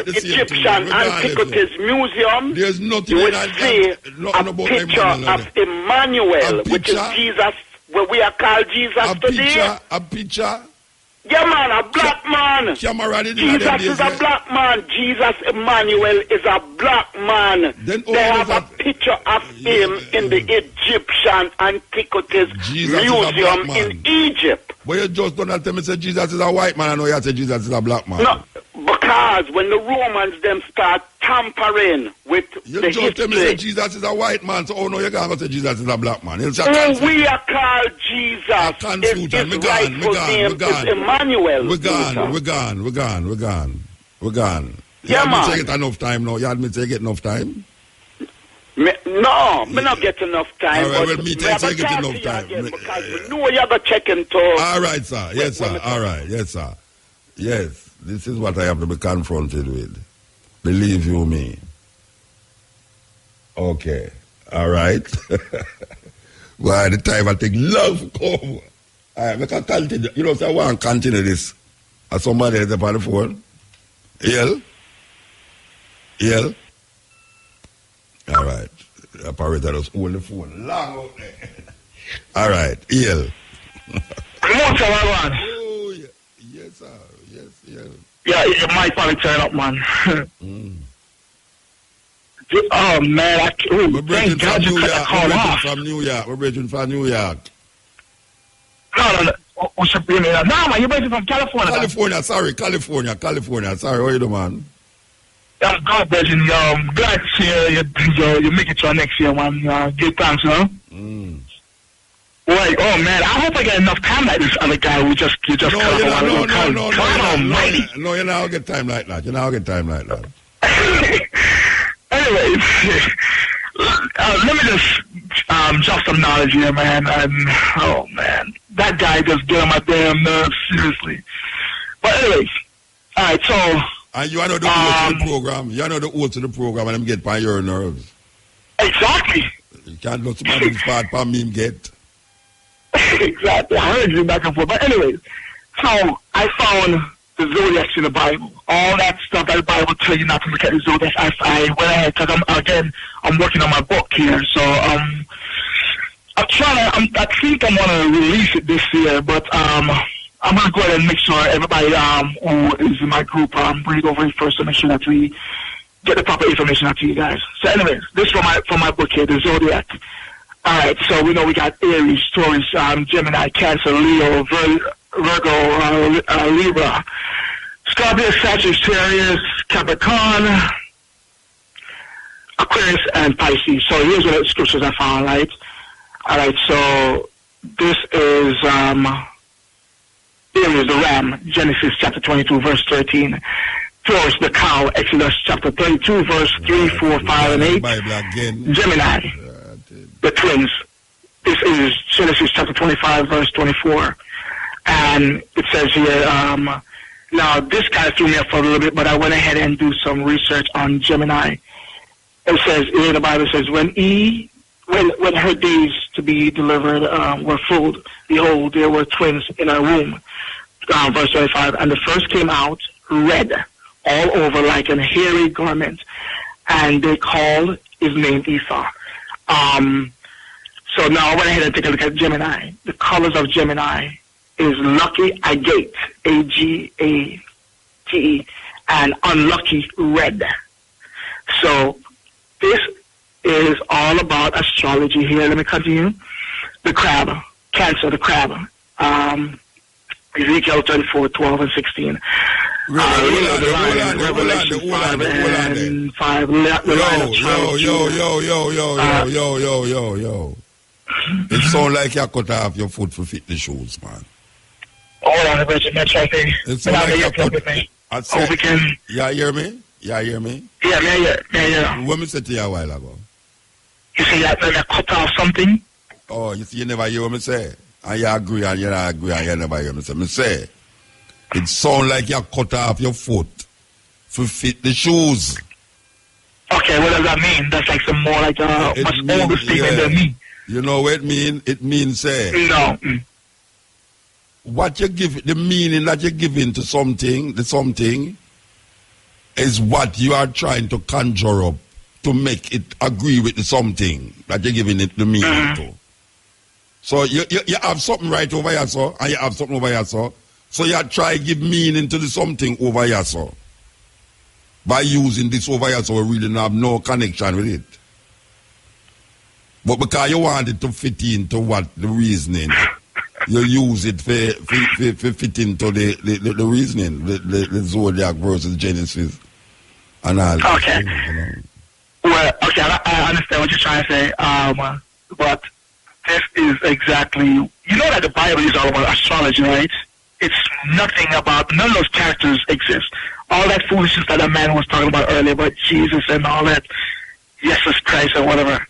B: Egyptian Antiquities Museum, you will see a picture of Emmanuel, which is Jesus, where we are called Jesus today.
A: A picture?
B: Yeah, man, a black man. Jesus is a black man. Jesus Emmanuel is a black man. They have a picture of him in the Egyptian Antiquities Museum in Egypt.
A: But you just don't tell me say Jesus is a white man. I know you say Jesus is a black man.
B: No, because when the Romans them start tampering with
A: you
B: the
A: just tell me
B: history.
A: that Jesus is a white man, so no, you're going to say Jesus is a black man.
B: Who we are called Jesus. His rightful name is Emmanuel.
A: We're gone. You admit you get enough time now? You admit you get enough time?
B: Me not get enough time.
A: All right, well, me tell you get enough time.
B: Because we know you got check into.
A: All right, sir. Yes, sir. All right. Yes, sir. Yes, this is what I have to be confronted with. Believe you me. Okay. All right. Well, the time I take love come. All right, we can continue. You know, so I want to continue this. As somebody is up on the phone. Yell. All right. The operator just hold the phone long out there. All right. Yell. Oh, yeah. Yes, sir. Yes.
E: Yeah, it might probably turn up, man. Oh, man. Thank God you cut the call off.
A: We're bridging from New York.
E: No. What's your name? No, man, you're bridging from California.
A: California. Sorry, how are you doing, man?
E: I'm God, bridging. Glad to see you make it to our next year, man. Good thanks, huh? Wait, oh man, I hope I get enough time like this other guy who just
A: No, you're not get time like that.
E: Anyways, let me just drop some knowledge here, man. And oh man, that guy just get on my damn nerves, seriously. But anyways, all right, so.
A: And you know the oath to the program. You know the oath to the program, and them get by your nerves.
E: Exactly.
A: You can't let somebody part for me get.
E: Exactly. I heard you back and forth. But anyways, so I found the zodiacs in the Bible. All that stuff that the Bible tells you not to look at the zodiacs. I went ahead because I'm working on my book here. So I think I'm gonna release it this year, but I'm gonna go ahead and make sure everybody who is in my group read over it first to make sure that we get the proper information out to you guys. So anyways, this is from my book here, the zodiac. All right, so we know we got Aries, Taurus, Gemini, Cancer, Leo, Virgo, Libra, Scorpio, Sagittarius, Capricorn, Aquarius, and Pisces. So here's what the scriptures I found, right? All right, so this is Aries, the ram, Genesis chapter 22, verse 13. Taurus, the cow, Exodus chapter 32, verse 3, 4, 5, and 8. Gemini, the twins. This is Genesis chapter 25, verse 24. And it says here, now this guy threw me up for a little bit, but I went ahead and do some research on Gemini. It says, in the Bible, it says, when her days to be delivered were full, behold, there were twins in her womb. Verse 25, and the first came out red all over like an hairy garment, and they called his name Esau. So now I went ahead and take a look at Gemini. The colors of Gemini is lucky agate, Agate, and unlucky red. So this is all about astrology here. Let me continue. The crab, Cancer, the crab. Ezekiel 34, 12, and 16. Revelation 5 and 5.
A: Yo. It sounds like you cut off your foot for fit the shoes, man.
E: Hold on, Richard. That's right there.
A: It sounds like you cut
E: off.
A: You hear me?
E: Yeah.
A: What me said to you a while ago?
E: You say that you cut off something?
A: Oh, you see, you never hear what me say. And you agree and you not agree and you never hear me say. Me say, it sounds like you cut off your foot for fit the shoes.
E: Okay, what does that mean? That's like some more like much older statement than me.
A: You know what it mean? It means say.
E: No.
A: What you give, the meaning that you're giving to something, the something, is what you are trying to conjure up to make it agree with the something that you're giving it the meaning to. So you have something right over here, sir, and you have something over here, sir. So you try to give meaning to the something over here, sir. By using this over here, so we really have no connection with it. But because you want it to fit into what the reasoning, you use it for fit into the reasoning, the zodiac versus Genesis. And all
E: okay.
A: Things, you know.
E: Well, okay, I understand what you're trying to say. But this is exactly, you know that the Bible is all about astrology, right? It's nothing about, none of those characters exist. All that foolishness that a man was talking about earlier about Jesus and all that, Jesus Christ and whatever.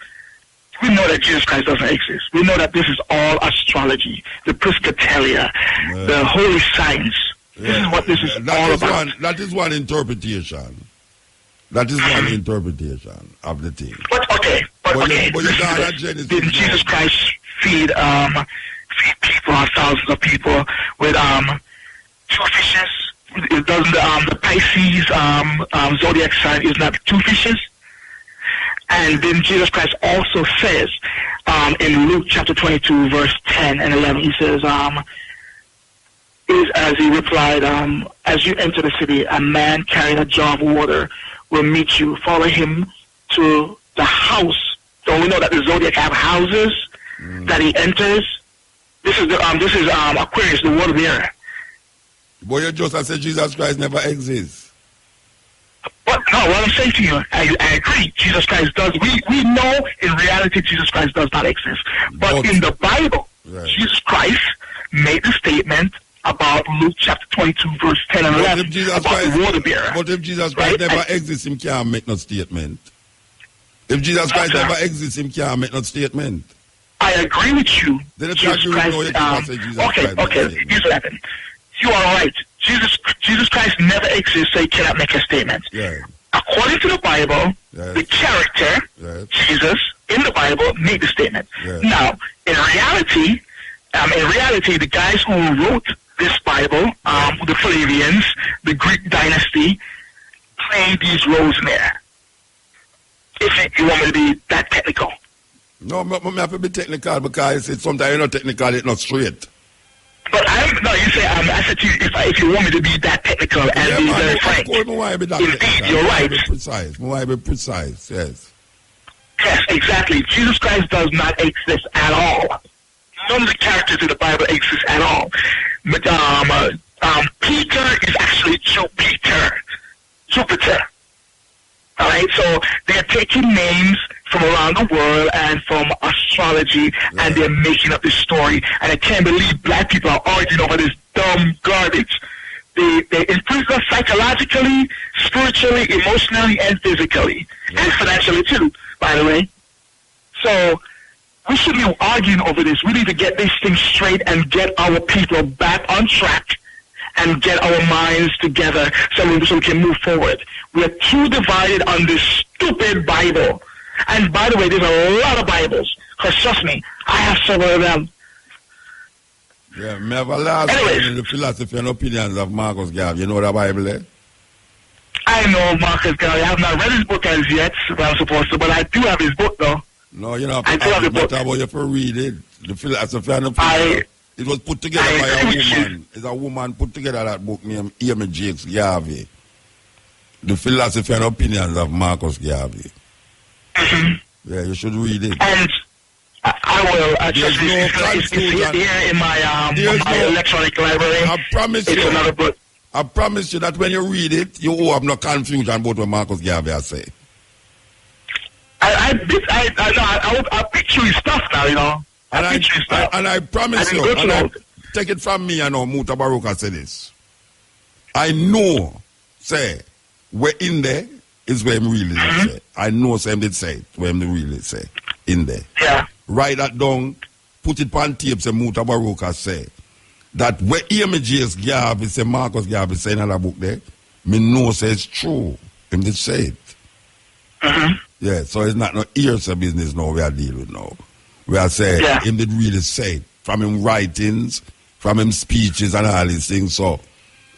E: We know that Jesus Christ doesn't exist. We know that this is all astrology, the Presbyteria, the holy science. This is what this is all about.
A: That is one interpretation. That is one interpretation of the thing.
E: But okay, didn't Jesus Christ feed people, thousands of people with 2 fishes? Doesn't the Pisces zodiac sign is not 2 fishes? And then Jesus Christ also says in Luke chapter 22, verse 10 and 11, he says, as he replied, as you enter the city, a man carrying a jar of water will meet you. Follow him to the house. Don't we know that the zodiac have houses that he enters? This is Aquarius, the water bearer.
A: But you just said Jesus Christ never exists.
E: But no, what I'm saying to you, I agree. Jesus Christ does. We know in reality Jesus Christ does not exist. But in the Bible, Jesus Christ made the statement about Luke chapter 22, verse 10 and 11 about the water bearer.
A: But if Jesus Christ never exists, him can't make no statement. If Jesus Christ never exists, him can't make no statement.
E: I agree with you.
A: Then Jesus Christ,
E: okay. Here's what happened. You are right. Jesus Christ never exists, so he cannot make a statement.
A: Yeah.
E: According to the Bible, the character, Jesus, in the Bible, made the statement. Yeah. Now, in reality, the guys who wrote this Bible, the Flavians, the Greek dynasty, played these roles in there. If you want me to be that technical.
A: No, I have to be technical because sometimes you're not technical, it's not straight.
E: But you say, I said to you, if you want me to be that technical and be very frank, indeed, you're right.
A: Be precise, yes.
E: Yes, exactly. Jesus Christ does not exist at all. None of the characters in the Bible exist at all. Peter is actually Jupiter. All right, so they're taking names from around the world and from astrology, and they're making up this story. And I can't believe black people are arguing over this dumb garbage. They improve us psychologically, spiritually, emotionally, and physically, and financially too, by the way. So we should be arguing over this. We need to get this thing straight and get our people back on track and get our minds together so we can move forward. We are too divided on this stupid Bible. And by the way, there's a lot of Bibles. Because trust me, I have several of them.
A: Yeah, me have a last in the philosophy and opinions of Marcus Garvey. You know the Bible, eh?
E: I know Marcus Garvey. I have not read his book as yet, but I'm supposed to. But I do have his book, though.
A: No, you know, I do have the book. About you to read it. The philosophy and opinions. It was put together by a woman. It's a woman put together that book named Amy Jakes Garvey. The philosophy and opinions of Marcus Garvey. Yeah, you should read it.
E: And I will. It's here in my electronic library.
A: I promise
E: it's another book.
A: I promise you that when you read it, you will have no confusion about what Marcus Garvey has said.
E: I'll picture his stuff now, you know.
A: And I promise you, take it from me, I know Mutabaruka said this. I know, say, where in there is where him really say. I know him did say it, where him really say, in there.
E: Yeah.
A: Write that down, put it on tape, say Mutabaruka say, that where images Garvey, say Marcus Garvey say in another book there, me know say it's true. Him did say it. Yeah, so it's not no ears of business now we are dealing with now. We are saying him did really say it, from him writings, from him speeches and all these things. So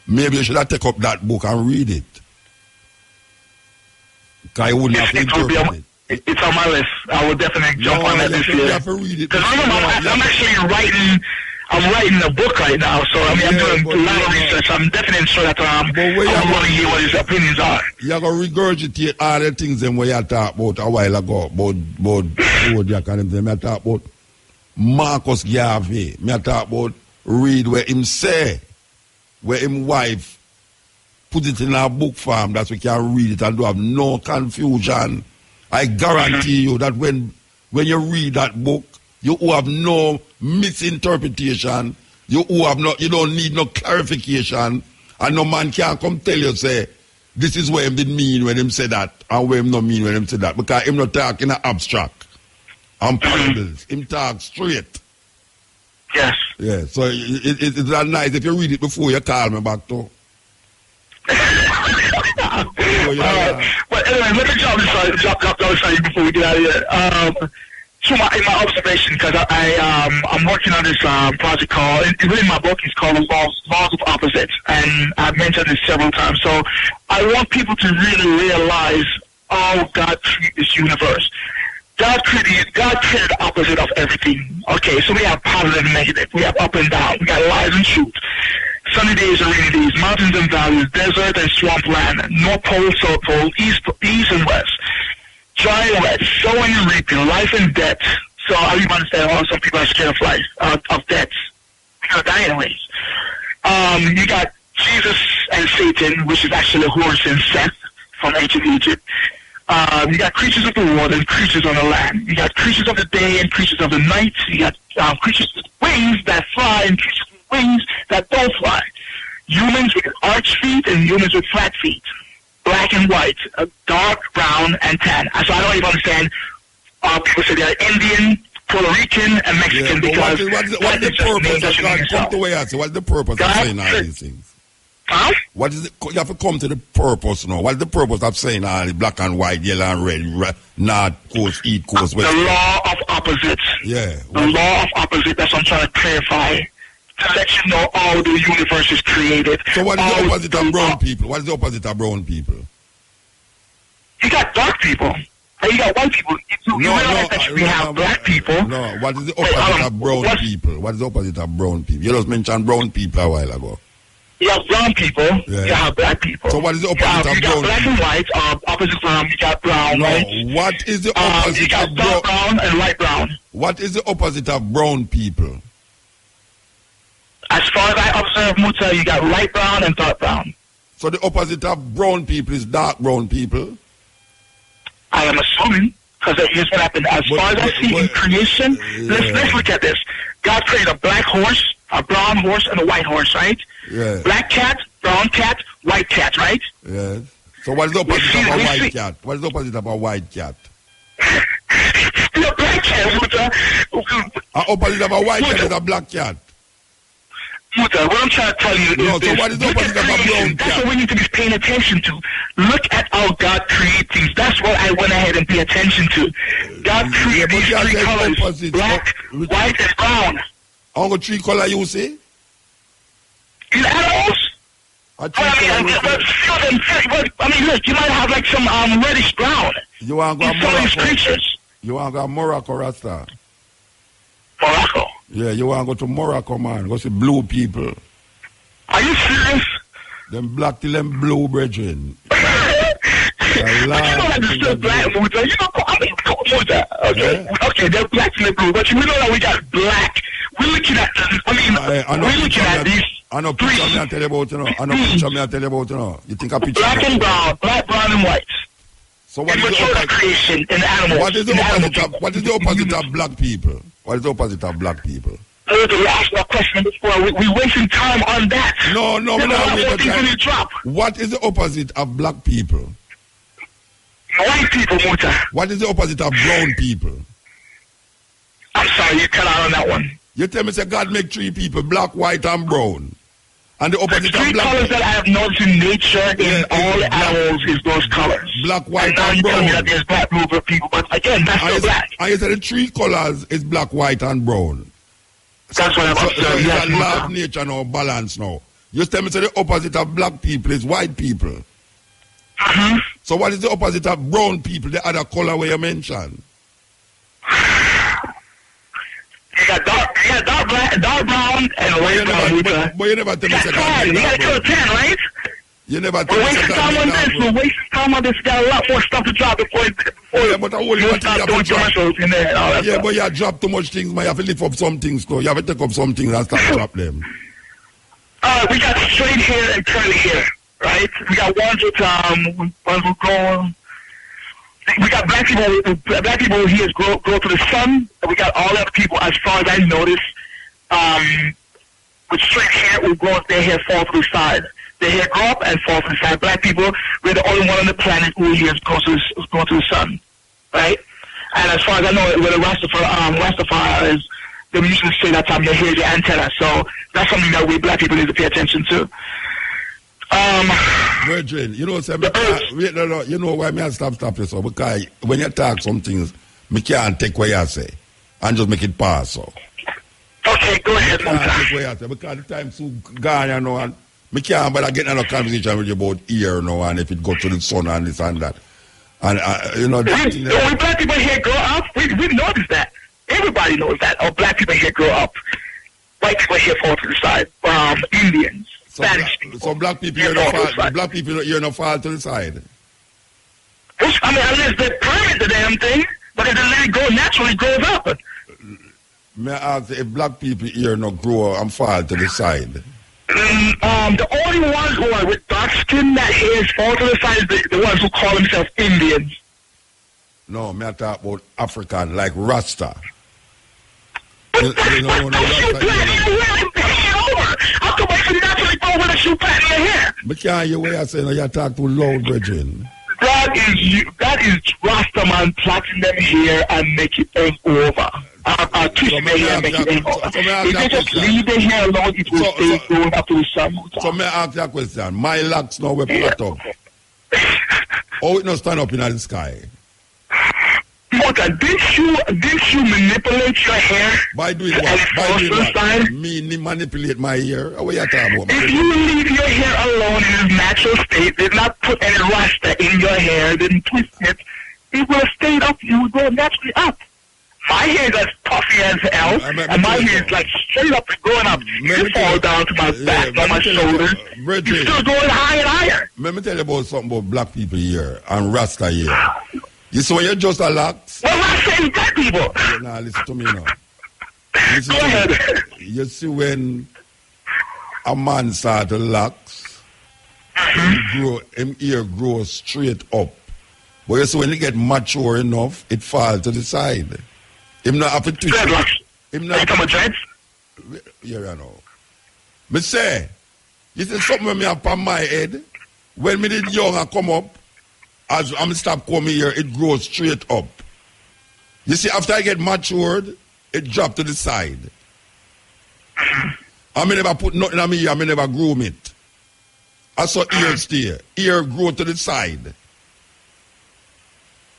A: maybe you should have take up that book and read it. Because you wouldn't have to interpret it.
E: It's on my list. I will definitely jump on that this year.
A: You have to read it.
E: Because I'm actually writing a book right now, so I'm doing a lot of research. I'm definitely sure that I'm going to hear what his opinions are.
A: You're going to regurgitate all the things where you talked about a while ago, I talk about Marcus Garvey. I talk about read where him say, where him wife put it in a book form that we can read it and do have no confusion. I guarantee you that when you read that book, you who have no misinterpretation, you don't need no clarification, and no man can come tell you, say, this is what him did mean when him said that, and what him not mean when him said that, because him not talk in an abstract and parables. Him talk straight.
E: Yes.
A: Yeah, so it's that nice if you read it before you call me back too.
E: But anyway, let me drop this on you before we get out of here. So in my observation, because I'm working on this project called, in my book, it's called Laws of Opposites, and I've mentioned this several times. So I want people to really realize how God created this universe. God created the opposite of everything. Okay, so we have positive and negative. We have up and down. We got lies and truth. Sunny days and rainy days, mountains and valleys, desert and swampland, North Pole, South Pole, East and West. Dry and wet, sowing and reaping, life and death. So I even understand why some people are scared of life, of death. Because die anyways. You got Jesus and Satan, which is actually Horus and Seth from ancient Egypt. You got creatures of the water and creatures on the land. You got creatures of the day and creatures of the night. You got creatures with wings that fly and creatures with wings that don't fly. Humans with arched feet and humans with flat feet. Black and white, dark, brown, and tan. So I don't even understand. People say they're Indian, Puerto Rican, and Mexican because
A: what's the purpose? What's the purpose of saying all these things?
E: Huh?
A: What is it? You have to come to the purpose now. What's the purpose of saying all the black and white, yellow and red, north coast, east coast, west?
E: The law of opposites.
A: Yeah.
E: The law of opposites. That's what I'm trying to clarify. To let you know how the universe is created.
A: So what is the opposite of brown people? What is the opposite of brown people?
E: You got dark people. And you got white people. We have black people.
A: No, what is the opposite of brown people? What is the opposite of brown people? You just mentioned brown people a while ago.
E: You have brown people. Yeah. You have black people.
A: So what is the opposite of brown people?
E: You got black and white. Opposite from you got brown.
A: No,
E: right?
A: what is the opposite
E: you got
A: of
E: dark brown and light brown?
A: What is the opposite of brown people?
E: As far as I observe, Muta, you got light brown and dark brown.
A: So the opposite of brown people is dark brown people?
E: I am assuming, because here's what happened. As far as I see in creation, let's look at this. God created a black horse, a brown horse, and a white horse, right?
A: Yeah.
E: Black cat, brown cat, white cat, right?
A: Yes. So what is the opposite of a white cat? What is the opposite of a white cat?
E: The black cat, Muta.
A: The opposite of a white cat is a black cat.
E: Muta, what I'm trying to tell you is
A: so what is the opposite of a brown cat?
E: That's what we need to be paying attention to. Look at how God created things. That's what I went ahead and pay attention to. God created these three colors, opposite. Black, white, and brown.
A: How many three colors you say?
E: In animals? I mean, look, you might have like some reddish brown.
A: You want to go
E: some of these creatures.
A: You want to go to Morocco, Rasta?
E: Morocco?
A: Yeah, you want to go to Morocco, man. Go see blue people.
E: Are you serious?
A: Them black till them blue, brethren.
E: But you know that they're still black, Muta. You know, I mean, Muta. Okay, yeah. Okay, they're black till they're blue. But you know that we got black. We're looking at, we're looking at these.
A: I know picture me I tell you about, you know. I know picture me I tell you about, you know. You think a picture?
E: Black and brown, black, brown, and white.
A: So what is the opposite
E: creation in animals?
A: What is the opposite of black people? What is the opposite of black people?
E: You asked that question before. We wasting time on that.
A: No, we're not wasting time. What is the opposite of black people?
E: White people, Muta.
A: What is the opposite of brown people?
E: I'm sorry, you cut out on that one.
A: You tell me, say God make three people, black, white, and brown. And the opposite of black.
E: Three colors that I have noticed in nature in all animals is those colors.
A: Black, white,
E: and
A: brown.
E: Now you tell me that there's black, blue people, but again, that's still black.
A: And you said the three colors is black, white, and brown.
E: That's what I'm observing.
A: So it's a law of nature now, balance now. You tell me, say the opposite of black people is white people.
E: Mm-hmm.
A: So what is the opposite of brown people, the other color where you mentioned?
E: You got dark black, dark brown, and white brown.
A: But you never tell me
E: that. You got to kill 10, right?
A: You never tell me
E: that. We're wasting time on this. Got a lot more stuff to drop before
A: yeah, but I only
E: you start doing commercials in there.
A: Yeah, but you drop too much things, man. You have to lift up some things, though. You have to take up some things and start drop them.
E: We got straight hair and curly hair, right? We got ones with grow. We got black people here grow to the sun. And we got all other people, as far as I noticed, with straight hair who grow their hair fall to the side. Their hair grow up and fall to the side. Black people, we're the only one on the planet who here goes to the sun, right? And as far as I know, with the Rastafari is, they usually say that time they hear the antenna. So that's something that we black people need to pay attention to.
A: Virgin, you know, you know why I stop you, so because when you talk some things, I can't take what you say and just make it pass. So.
E: Okay, go ahead,
A: Muta. Because the time so gone, you know, and I can't but I get in a conversation with you about ear, you know, and if it goes to the sun and this and that. And, you know,
E: when black people here grow up, we notice that. Everybody knows that. Or black people here grow up. White people here fall to the side. Indians, Spanish people.
A: So black people here no fall to the side.
E: Which, I mean, unless they permit the damn thing, but if they let it go naturally, it grows up.
A: May I ask if black people here no grow and fall to the side?
E: The only ones who are with dark skin that hairs fall to the side is the ones who call themselves Indians.
A: No, me I talk about African, like Rasta.
E: But that's what you plant in your hair and hair over. How come I can naturally grow with a shoe plant in your hair?
A: But can't you way I say no, you talk too loud, Virgin.
E: That is Rastaman plaiting them here and make it hang over. Twist their hair and make it hang over. If they just leave their hair alone, it will stay growing up to the sun.
A: So may I ask you a question? My locks now were flat up. Oh, it not stand up in the sky.
E: Muta, didn't you manipulate your hair?
A: By doing what? By doing what? Me manipulate my hair? What are you talking about?
E: If you leave your hair alone in its natural state, did not put any rasta in your hair, didn't twist it, it will stay up. You will go naturally up. My hair is as puffy as hell, and my hair is like straight up and going up. You fall down to my back, on my shoulders. You're still going higher and higher.
A: Let me tell you about something about black people here and rasta here. You see when you're just a locks?
E: Well, I say black people.
A: Now listen to me now.
E: Go ahead.
A: You see when a man start to locks, him ear grows straight up. But you see when he get mature enough, it falls to the side. Him not have to twist it. Him not have to dreads? Yeah, I know. Me say, you see something when me have on my head, when me did young and come up, as I'm stop coming here, it grows straight up. You see, after I get matured, it drop to the side. I may never put nothing on me here, I may never groom it. I saw ear stay. Ear grow to the side.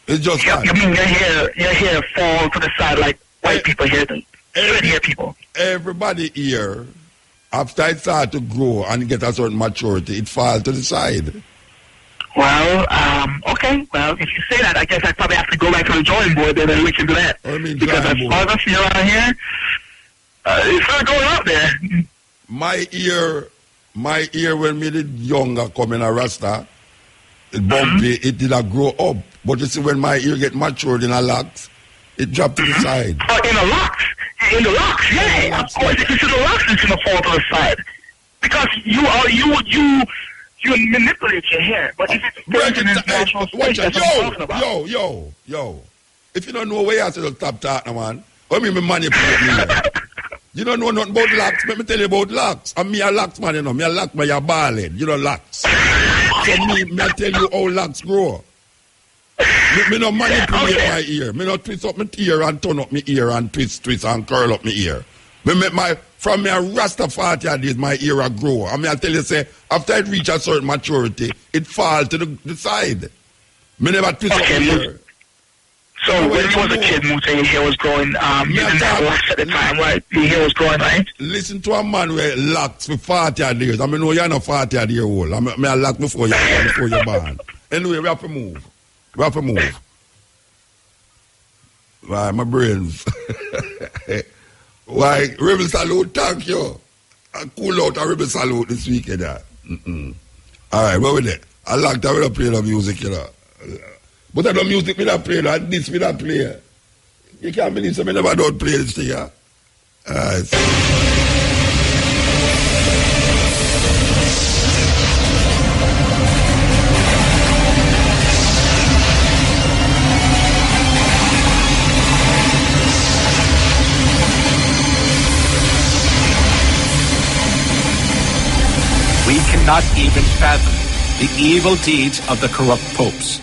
A: It's just
E: that. You mean your hair fall to the side like white people here, straight hair people?
A: Everybody here, after it start to grow and get a certain maturity, it falls to the side.
E: Well, okay. Well, if you say that, I guess I probably have to go back to the drawing board then and look into that. Because as far as I feel around here, it's not going up there.
A: My ear when me did younger coming a rasta, it bumpy, it did not grow up. But you see when my ear get matured in a locks, it dropped to the side.
E: Oh, in the locks? In the locks, yeah. Of course, if it's in the locks, it's going to fall to the side. Because you manipulate your hair, but if it's in its natural state, that's what I'm talking about.
A: Yo. If you don't know where I say stop talking, man, what me manipulate me? You don't know nothing about locks. Let me tell you about locks. And me a locks man, you know. Me a lock man, you're bald. You know locks. So me I tell you how locks grow. Me no manipulate my ear. Me no twist up my ear and turn up my ear and twist and curl up my ear. From my Rastafari days, my ear a grow. I mean, I tell you, say, after it reach a certain maturity, it fall to the side. Me never twist up my ear.
E: So when you was a kid, Muta, your hair was growing, you didn't have locks at the time, right? Your hair was growing, right?
A: Listen to a man with locks for 40 years. I mean, no, you're not 40 years old. I mean, I lock before you're born. Anyway, we have to move. Right, my brains. Why, Rebel Salute, thank you. I cool out a Rebel Salute this weekend. All right, what with it? I like that we don't play the music, you know. But I don't music, we don't play, and this we don't play. You can't believe so, I never don't play this thing, yeah? All right.
F: not even fathom the evil deeds of the corrupt popes.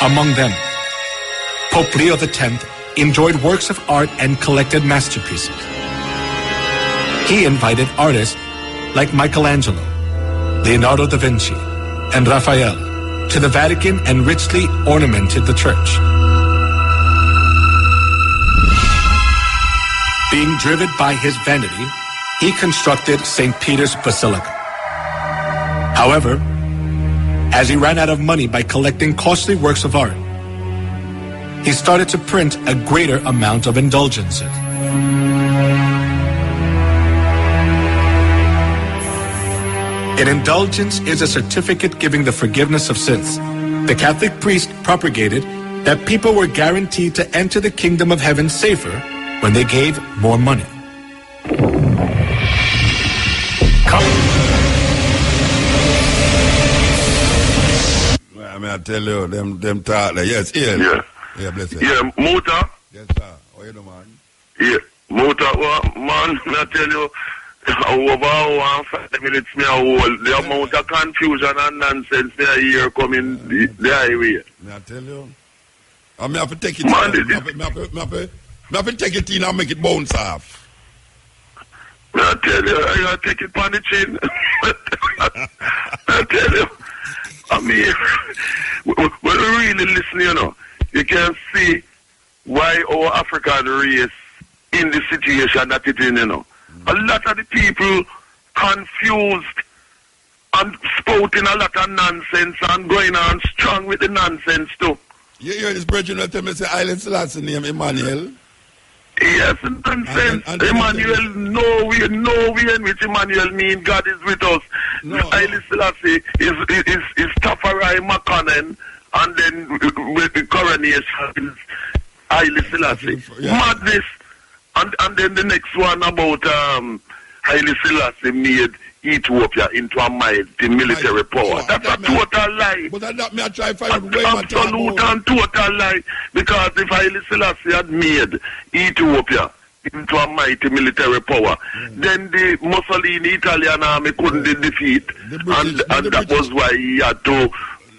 F: Among them, Pope Leo X enjoyed works of art and collected masterpieces. He invited artists like Michelangelo, Leonardo da Vinci, and Raphael to the Vatican and richly ornamented the church. Being driven by his vanity, he constructed St. Peter's Basilica. However, as he ran out of money by collecting costly works of art, he started to print a greater amount of indulgences. An indulgence is a certificate giving the forgiveness of sins. The Catholic priest propagated that people were guaranteed to enter the kingdom of heaven safer when they gave more money.
A: I tell you, them talk like, yes, Ian.
C: Yeah.
A: Yeah, bless you.
C: Yeah, Muta.
A: Yes, sir. How you doing, man?
C: Yeah, Muta, well, man, I tell you, over 5 minutes, me a hold. The amount of confusion and nonsense me a hear coming the highway.
A: I tell you. I may have to take it in. I have to take it in and make it bounce off.
C: I tell you, I gotta take it on the chin. I tell you. I mean, when you really listen, you know, you can see why our African race in the situation that it's in, you know. A lot of the people confused and spouting a lot of nonsense and going on strong with the nonsense too.
A: You hear this brethren tell me say Island Selassie name Emmanuel?
C: Yes, nonsense. Emmanuel, no way in which Emmanuel mean God is with us. No. Haile Selassie is Tafari Makanen, and then with the coronation is Haile Selassie. Yeah. Madness. And then the next one about Haile Selassie made Ethiopia into a mighty military power. That's a total lie.
A: But that may I try to find
C: way absolute and total lie. Because if Haile Selassie had made Ethiopia into a mighty military power, then the Mussolini Italian army couldn't defeat. And that was why he had to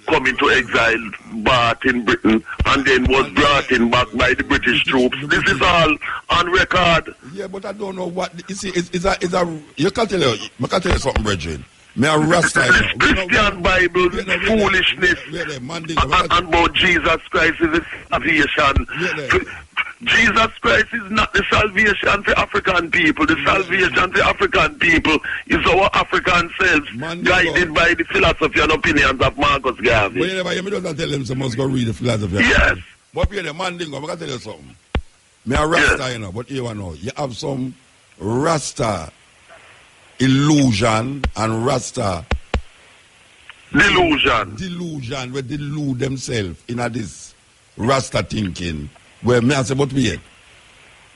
C: come into exile, Bath in Britain, and then was brought in back by the British troops. This is all on record.
A: Yeah, but I don't know what you see. You can tell you something, brethren. Me a Rasta.
C: Christian Bible foolishness and about Jesus Christ is the salvation. Jesus Christ is not the salvation for African people. The salvation for African people is our African selves, guided by the philosophy and opinions of Marcus Garvey.
A: Whenever you don't tell them someone's going to read the philosophy.
C: Yes.
A: But you're the Mandingo, I'm going to tell you something. Me a Rasta, you know, but you know, you have some Rasta illusion and Rasta delusion where they delude themselves in this Rasta thinking. Where me I say, but wait,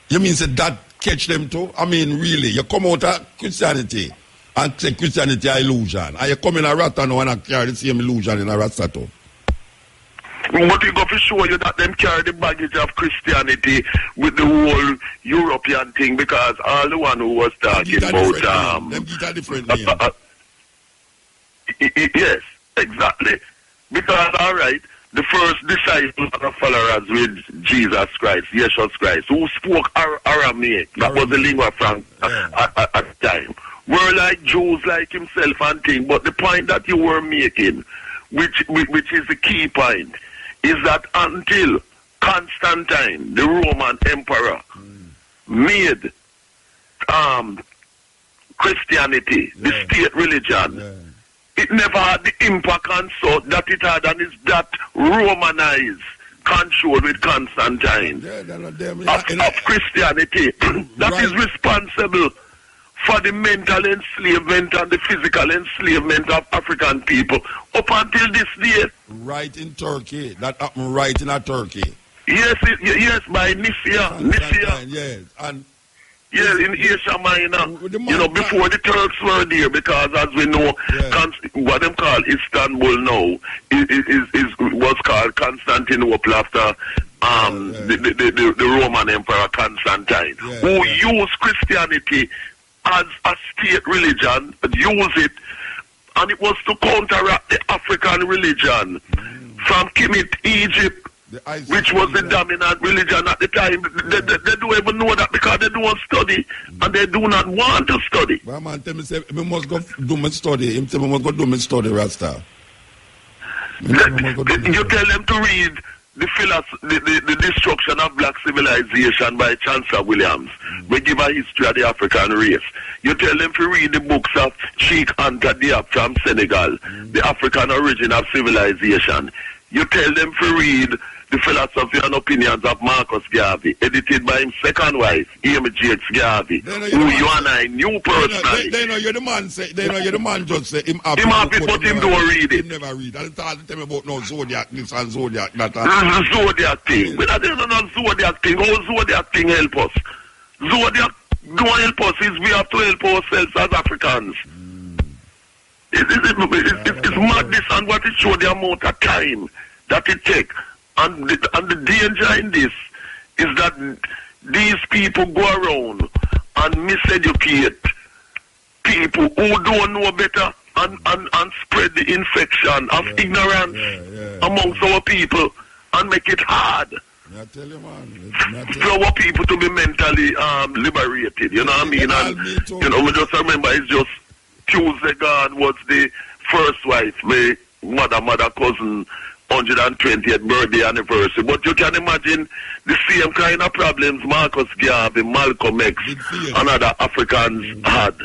A: you mean say that catch them too? I mean, really, you come out of Christianity and say Christianity is illusion. And you come in a Rasta now and carry the same illusion in a Rasta too.
C: But it go to show you that them carry the baggage of Christianity with the whole European thing, because all the one who was talking about
A: them get a different name.
C: Yes, exactly. Because all right, the first disciples and followers with Jesus Christ, Jesus Christ, who spoke Aramaic, that was the lingua franca at the time, were like Jews like himself and thing. But the point that you were making, which is the key point, is that until Constantine, the Roman emperor, made Christianity the state religion, it never had the impact and so that it had, and it's that Romanized, controlled with Constantine of Christianity that is responsible for the mental enslavement and the physical enslavement of African people up until this day.
A: Right in Turkey. That happened right in Turkey.
C: Yes, yes, by Nicaea.
A: Yes, and
C: yes, in Asia Minor, you know, before the Turks were there, because as we know, what them call Istanbul now was called Constantinople after the Roman Emperor Constantine, who used Christianity as a state religion, use it, and it was to counteract the African religion from Kemet, Egypt, which was the dominant religion at the time. They don't even know that because they don't study and they do not want to study.
A: Well, man, tell me, say, we must go do my study. Him say, we must go do my study, Rasta.
C: You tell them to read the destruction of black civilization by Chancellor Williams. We give a history of the African race. You tell them to read the books of Cheikh Anta Diop from Senegal, the African origin of civilization. You tell them to read the philosophy and opinions of Marcus Garvey, edited by his second wife, Amy Jakes Garvey, who you and I knew personally.
A: They know you're the man. They know you're the man. Just say him have
C: it, but him don't read it.
A: Him never read. And tell me about no zodiac this and zodiac that.
C: This is zodiac thing. We don't know zodiac thing. How zodiac thing help us? Zodiac don't help us. We have to help ourselves as Africans. It's madness, and what it show the amount of time that it take. And the danger in this is that these people go around and miseducate people who don't know better and spread the infection of ignorance amongst our people and make it hard for our people to be mentally liberated. You know what I mean? And, we just remember it's just Tuesday gone was the first wife, my mother cousin 120th birthday anniversary. But you can imagine the same kind of problems Marcus Garvey, Malcolm X, and other Africans had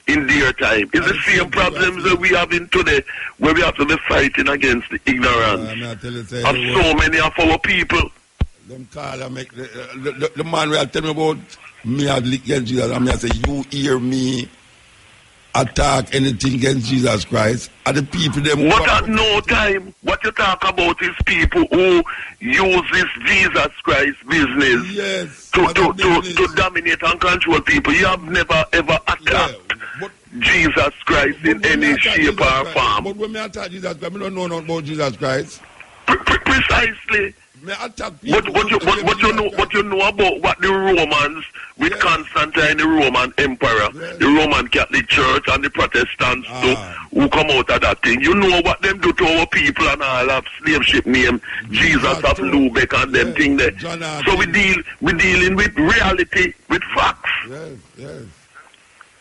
C: in their time. It's the same problems that we have in today, where we have to be fighting against the ignorance of so many of our people.
A: Them call and make the man will tell me about me against Jesus, and I say, you hear me attack anything against Jesus Christ, and the people them.
C: But at no time, what you talk about is people who use this Jesus Christ business to dominate and control people. You have never ever attacked Jesus Christ in any shape or form.
A: But when me attack Jesus Christ, I don't know nothing about Jesus Christ.
C: Precisely. What you know about what the Romans with Constantine, the Roman Emperor, the Roman Catholic Church, and the Protestants who come out of that thing. You know what them do to our people and all of slave ship name Jesus of Lubeck and them thing there. So we dealing with reality, with facts.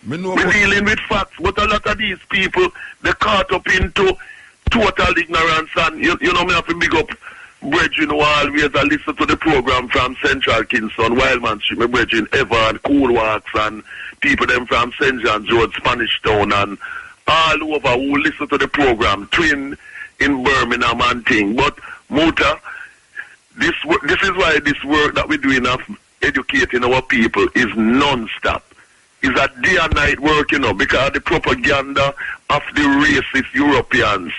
C: We're dealing with facts, but a lot of these people they caught up into total ignorance, and you know me have to big up brethren who always listen to the program from Central Kingston, Wildman Street, my brethren Evan, Cool Walks, and people them from St. John's Road, Spanish Town, and all over who listen to the program, Twin in Birmingham and thing. But Muta, this is why this work that we're doing of educating our people is non-stop. It's a day and night work, because the propaganda of the racist Europeans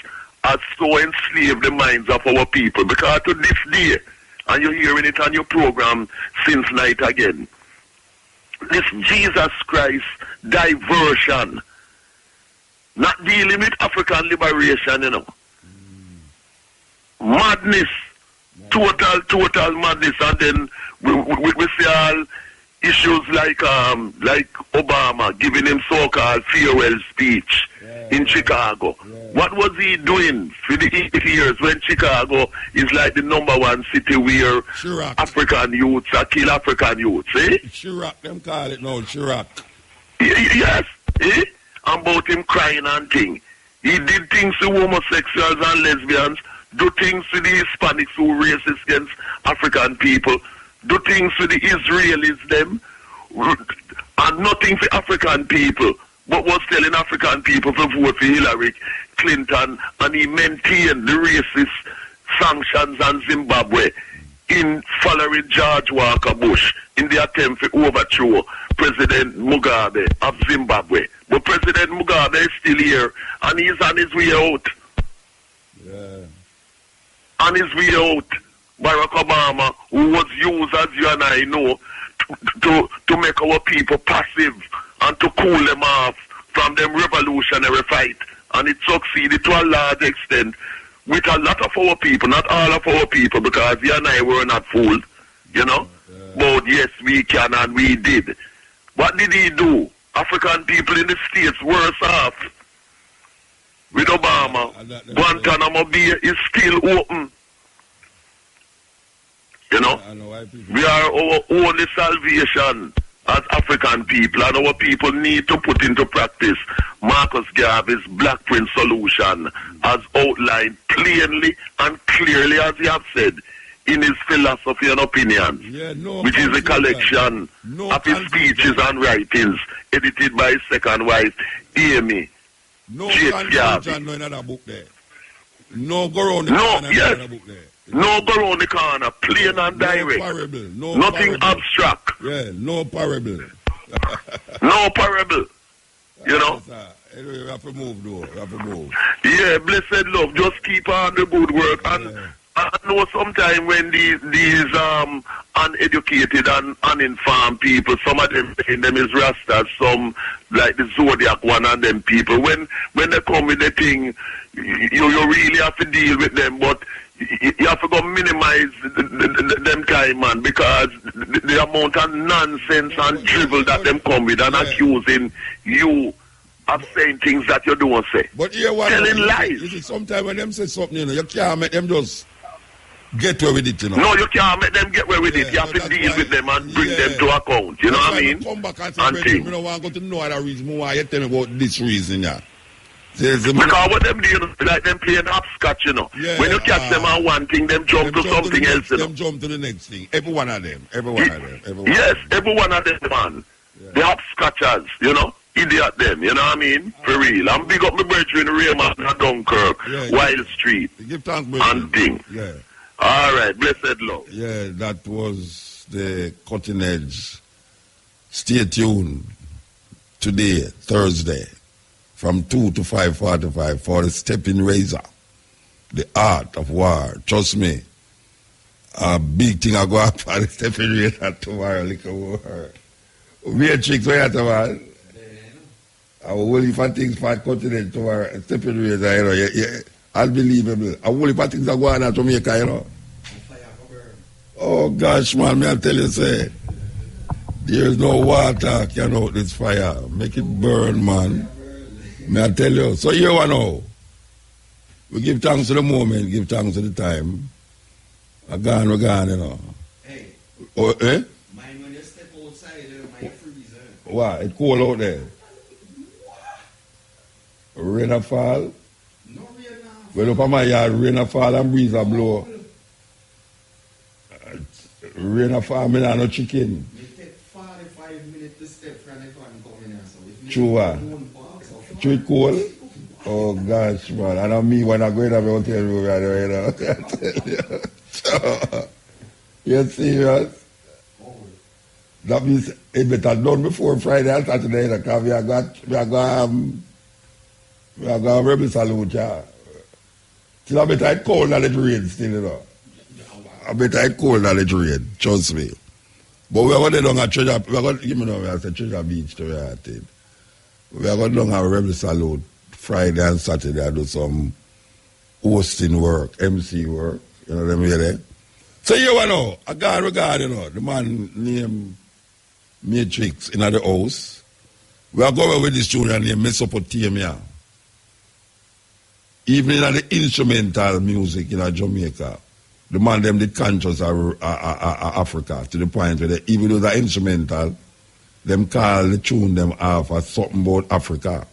C: has so enslaved the minds of our people. Because to this day, and you're hearing it on your program since night again, this Jesus Christ diversion, not dealing with African liberation, madness, total madness, and then we see all issues like Obama giving him so-called farewell speech in Chicago. What was he doing for the 8 years when Chicago is like the #1 city where African youths are kill African youths,
A: Chirac, them call it now, Chirac.
C: Yes, about him crying and thing. He did things to homosexuals and lesbians, do things to the Hispanics who racist against African people, do things to the Israelis them, and nothing for African people, but was telling African people to vote for Hillary Clinton, and he maintained the racist sanctions on Zimbabwe in following George Walker Bush in the attempt to overthrow President Mugabe of Zimbabwe. But President Mugabe is still here, and he's on his way out. On his way out. Barack Obama, who was used, as you and I know, to make our people passive and to cool them off from them revolutionary fight. And it succeeded to a large extent with a lot of our people, not all of our people, because you and I were not fooled, you know. But yes, we can and we did. What did he do? African people in the States worse off. With Obama, Guantanamo Bay is still open. You know, we are our only salvation as African people, and our people need to put into practice Marcus Garvey's Black Print solution as outlined plainly and clearly, as he have said, in his philosophy and opinions, which is a collection of his speeches and writings edited by his second wife, Amy.
A: No confusion, no another book there. No go around the corner, another book there.
C: No go around the corner, plain and direct. Nothing abstract.
A: Yeah, no parable.
C: No parable. You know?
A: Anyway, we have to move though. We have to move.
C: Yeah, blessed love. Just keep on the good work. And I know sometimes when these uneducated and uninformed people, some of them is Rastas, some like the Zodiac one and them people, when they come with the thing, you really have to deal with them, but you have to go minimize them kind, man, because the amount of nonsense and drivel that them come with and accusing you of saying things that you don't say.
A: But here one
C: telling lies.
A: You see, sometimes when them say something, you know, you can't make them just get away with it, you know.
C: No, you can't make them get away with it. You have to deal with them and bring them to account. You know what I mean?
A: Come back and say, you don't want to know other reason why you tell me about this reason, yeah. Because
C: what them do, you know, like them playing hopscotch, you know.
A: Yeah,
C: when you catch them on one thing, them jump to something else, you know.
A: Them jump to the next thing. Every one of them. Every one of them, man. Yeah. The hopscotchers, you know. Idiot them, you know what I mean? For real. I'm big up my brethren Raymond and Dunkirk, Wild Street, give thanks,
C: and thing.
A: Yeah.
C: All right, blessed love.
A: Yeah, that was the cutting edge. Stay tuned today, Thursday, from 2 to 5:45 for the Stepping Razor, the art of war. Trust me, a big thing I go up for the Stepping Razor tomorrow. Look at war. We are chicks, where you at, man? I will if I things for cutting edge tomorrow, Stepping Razor, you know, yeah, unbelievable. I will if I things are going on to Jamaica, you know. Oh gosh, man, may I tell you, say, there is no water can out this fire. Make it burn, man. May I tell you. So here we know. We give thanks to the moment, give thanks to the time. We're gone, you know.
G: Hey.
A: Oh, eh?
G: Mind when you step outside, my freezer.
A: What? It's cold out there. Rain a fall.
G: No rain a fall.
A: Well, up on my yard, rain a fall and breeze a blow. Rain a fall, me not no chicken.
G: It take 45 minutes to step from the car and come in here. So
A: True what? True it cold? Oh gosh, man. I don't mean when I go in a hotel room, you know. You're serious? That means it better done before Friday and Saturday, because we are going a rebel salute, yeah. Still I better it cold than it rain still, you know. I better it cold than it rain, trust me. But we are going to do a treasure, we are going to, give me now, we are saying Treasure Beach to where I think. We are going to do a rebel salute Friday and Saturday and do some hosting work, MC work, you know what I mean there. So you know, I got regard, you know, the man named Matrix in the house. We are going with this tune named Mesopotamia. Even in the instrumental music in Jamaica, the man them did conscious of Africa to the point where even though the instrumental, them call the tune them off as something about Africa.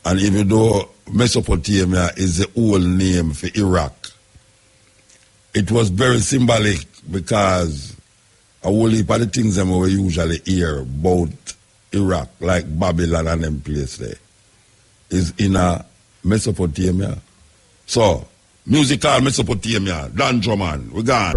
A: And even though Mesopotamia is the old name for Iraq, it was very symbolic because a whole heap of the things them we usually hear about Iraq, like Babylon and them place there, is in a Mesopotamia. So, musical Mesopotamia, Dan Drummond, we gone.